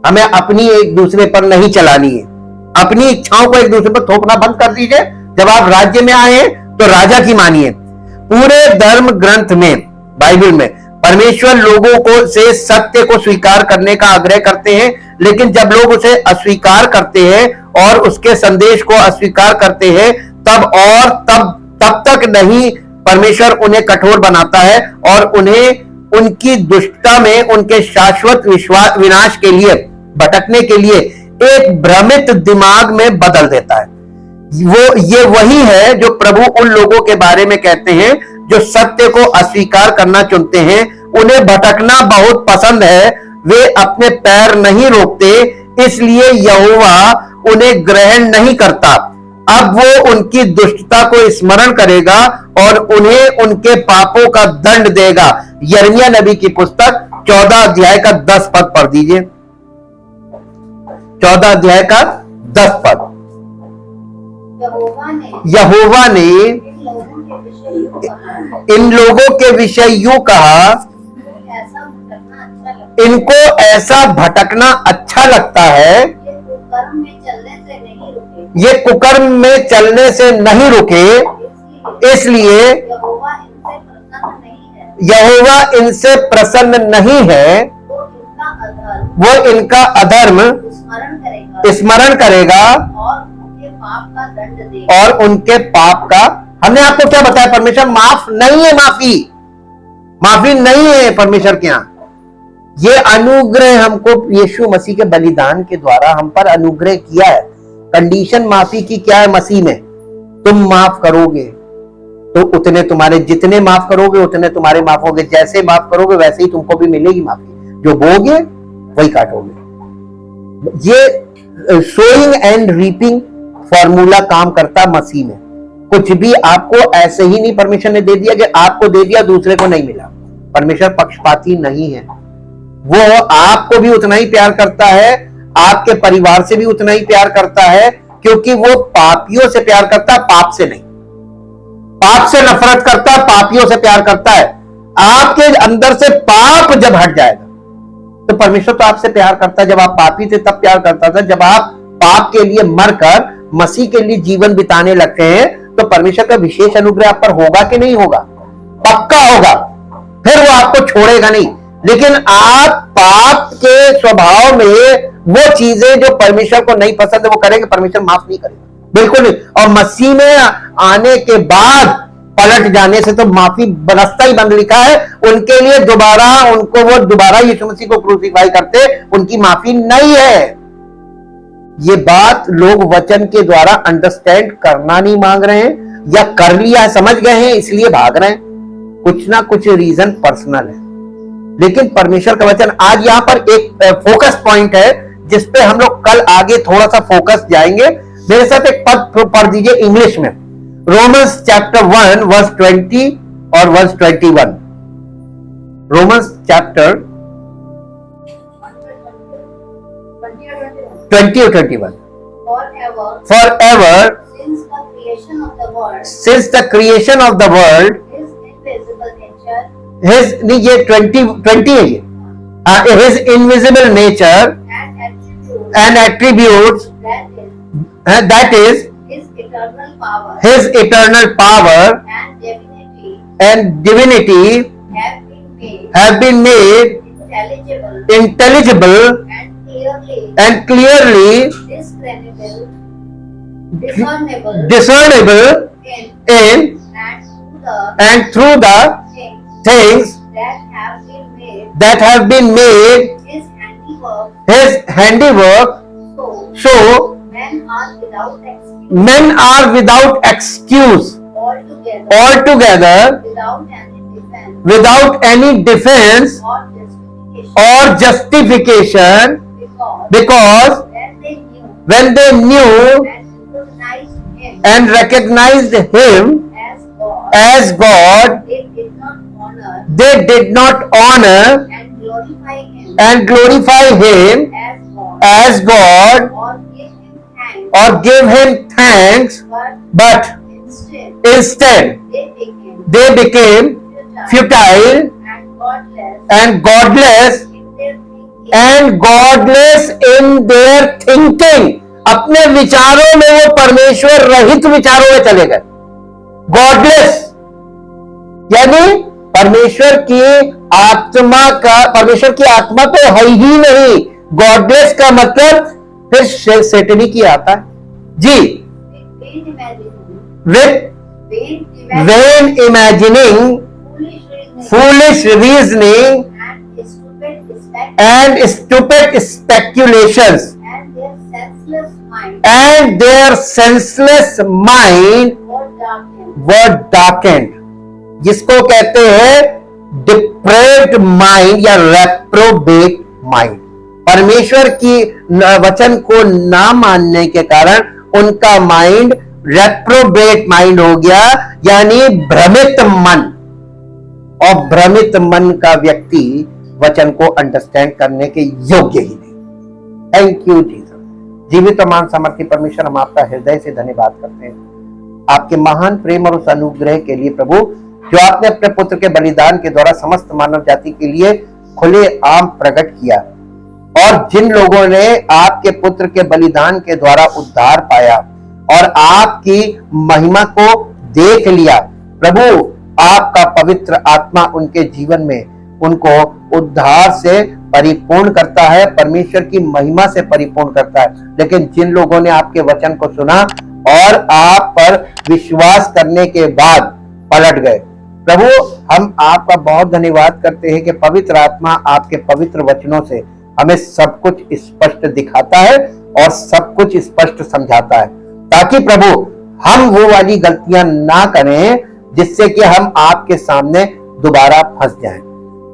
Speaker 1: हमें अपनी एक दूसरे पर नहीं चलानी है, अपनी इच्छाओं को एक दूसरे पर थोपना बंद कर दीजिए। जब आप राज्य में आए तो राजा की मानिए। पूरे धर्म ग्रंथ में, बाइबल में, परमेश्वर लोगों को से सत्य को स्वीकार करने का आग्रह करते हैं, लेकिन जब लोग उसे अस्वीकार करते हैं और उसके संदेश को अस्वीकार करते हैं, तब तक नहीं परमेश्वर उन्हें कठोर बनाता है और उन्हें उनकी दुष्टता में उनके शाश्वत विनाश के लिए, भटकने के लिए एक भ्रमित दिमाग में बदल देता है। ये वही है जो प्रभु उन लोगों के बारे में कहते हैं जो सत्य को अस्वीकार करना चुनते हैं। उन्हें भटकना बहुत पसंद है, वे अपने पैर नहीं रोकते, इसलिए यहोवा उन्हें ग्रहण नहीं करता। अब वो उनकी दुष्टता को स्मरण करेगा और उन्हें उनके पापों का दंड देगा। यिर्मयाह नबी की पुस्तक 14 अध्याय का 10 पद पढ़ दीजिए। 14 अध्याय का 10 पद। यहोवा ने इन लोगों के विषय यूं कहा, इनको ऐसा भटकना अच्छा लगता है, ये कुकर्म में चलने से नहीं रुके, इसलिए यहोवा इनसे प्रसन्न नहीं है। वो इनका अधर्म स्मरण करेगा और उनके पाप का, हमने आपको क्या बताया? परमेश्वर माफ नहीं है, माफी नहीं है परमेश्वर के यहां। ये अनुग्रह हमको यीशु मसीह के बलिदान के द्वारा हम पर अनुग्रह किया है। कंडीशन माफी की क्या है? मसीह में तुम माफ करोगे तो उतने तुम्हारे, जितने माफ करोगे उतने तुम्हारे माफ होगे, जैसे माफ करोगे वैसे ही तुमको भी मिलेगी माफी। जो बोगे वही काटोगे। ये सोइंग एंड रीपिंग फॉर्मूला काम करता मसीह में। कुछ भी आपको ऐसे ही नहीं परमेश्वर ने दे दिया कि आपको दे दिया दूसरे को नहीं मिला। परमेश्वर पक्षपाती नहीं है, वो आपको भी उतना ही प्यार करता है, आपके परिवार से भी उतना ही प्यार करता है, क्योंकि वो पापियों से प्यार करता है, पाप से नहीं। पाप से नफरत करता है, पापियों से प्यार करता है। आपके अंदर से पाप जब हट जाएगा तो परमेश्वर तो आपसे प्यार करता है। जब आप पापी थे तब प्यार करता था, जब आप पाप के लिए मरकर मसीह के लिए जीवन बिताने लगते हैं तो परमेश्वर का विशेष अनुग्रह आप पर होगा कि नहीं होगा? पक्का होगा। फिर वो आपको छोड़ेगा नहीं। लेकिन आप पाप के स्वभाव में वो चीजें जो परमेश्वर को नहीं पसंद है वो करेंगे, परमेश्वर माफ नहीं करेगा, बिल्कुल नहीं। और मसीह में आने के बाद पलट जाने से तो माफी रास्ता ही बंद लिखा है उनके लिए। दोबारा उनको वो दोबारा यीशु मसीह को क्रूसीफाई करते, उनकी माफी नहीं है। ये बात लोग वचन के द्वारा अंडरस्टैंड करना नहीं मांग रहे हैं, या कर लिया समझ गए हैं इसलिए भाग रहे हैं। कुछ ना कुछ रीजन पर्सनल है। लेकिन परमेश्वर का वचन आज यहां पर एक फोकस पॉइंट है जिसपे हम लोग कल आगे थोड़ा सा फोकस जाएंगे। मेरे साथ एक पद पढ़ दीजिए इंग्लिश में, रोमन्स चैप्टर 1 वर्स 20 और वर्स 21। रोमन्स चैप्टर 20 और 21। Forever, since the creation of the world, ये 20 है ये, his invisible nature and attributes, that is his eternal power and divinity have been made intelligible and clearly discernible in and through the things that have been made his handiwork, so men are without excuse altogether, without any defense or justification, because when they knew and recognized him as God, they did not honor and glorify him as God or give him thanks, but instead they became futile and godless in their thinking. अपने विचारों में वो परमेश्वर रहित विचारों में चले गए। गॉडलेस यानी परमेश्वर की आत्मा तो है ही नहीं। गॉडलेस का मतलब फिर सेटनी की आता है जी। vain imagining, foolish reasoning and stupid speculations, and their senseless mind were darkened, जिसको कहते हैं डिप्रेव्ड माइंड या रेप्रोबेट माइंड। परमेश्वर की वचन को ना मानने के कारण उनका माइंड रेप्रोबेट माइंड हो गया, यानी भ्रमित मन। और भ्रमित मन का व्यक्ति वचन को अंडरस्टैंड करने के योग्य ही नहीं। Thank you Jesus. जीवित और मान सामर्थी परमेश्वर, हम आपका हृदय से धन्यवाद करते हैं आपके महान प्रेम और उस अनुग्रह के लिए प्रभु, जो आपने अपने पुत्र के बलिदान के द्वारा समस्त मानव जाति के लिए खुले आम प्रकट किया। और जिन लोगों ने आपके पुत्र के बलिदान के द्वारा उद्धार पाया और आपकी महिमा को देख लिया प्रभु, आपका पवित्र आत्मा उनके जीवन में उनको उद्धार से परिपूर्ण करता है, परमेश्वर की महिमा से परिपूर्ण करता है। लेकिन जिन लोगों ने आपके वचन को सुना और आप पर विश्वास करने के बाद पलट गए प्रभु, हम आपका बहुत धन्यवाद करते हैं कि पवित्र आत्मा आपके पवित्र वचनों से हमें सब कुछ स्पष्ट दिखाता है और सब कुछ स्पष्ट समझाता है, ताकि प्रभु हम वो वाली गलतियां ना करें जिससे कि हम आपके सामने दोबारा फंस जाएं।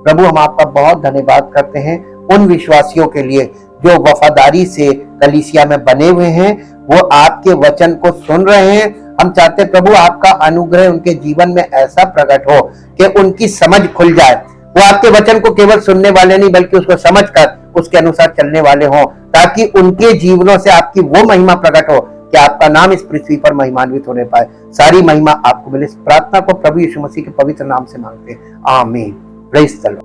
Speaker 1: प्रभु, हम आपका बहुत धन्यवाद करते हैं उन विश्वासियों के लिए जो वफादारी से कलीसिया में बने हुए हैं, वो आपके वचन को सुन रहे हैं। हम चाहते प्रभु आपका अनुग्रह उनके जीवन में ऐसा प्रकट हो कि उनकी समझ खुल जाए, वो आपके वचन को केवल सुनने वाले नहीं बल्कि उसको समझकर उसके अनुसार चलने वाले हों, ताकि उनके जीवनों से आपकी वो महिमा प्रकट हो कि आपका नाम इस पृथ्वी पर महिमान्वित होने पाए। सारी महिमा आपको मिले। इस प्रार्थना को प्रभु यीशु मसीह के पवित्र नाम से मांगते हैं, आमीन। Praise the Lord.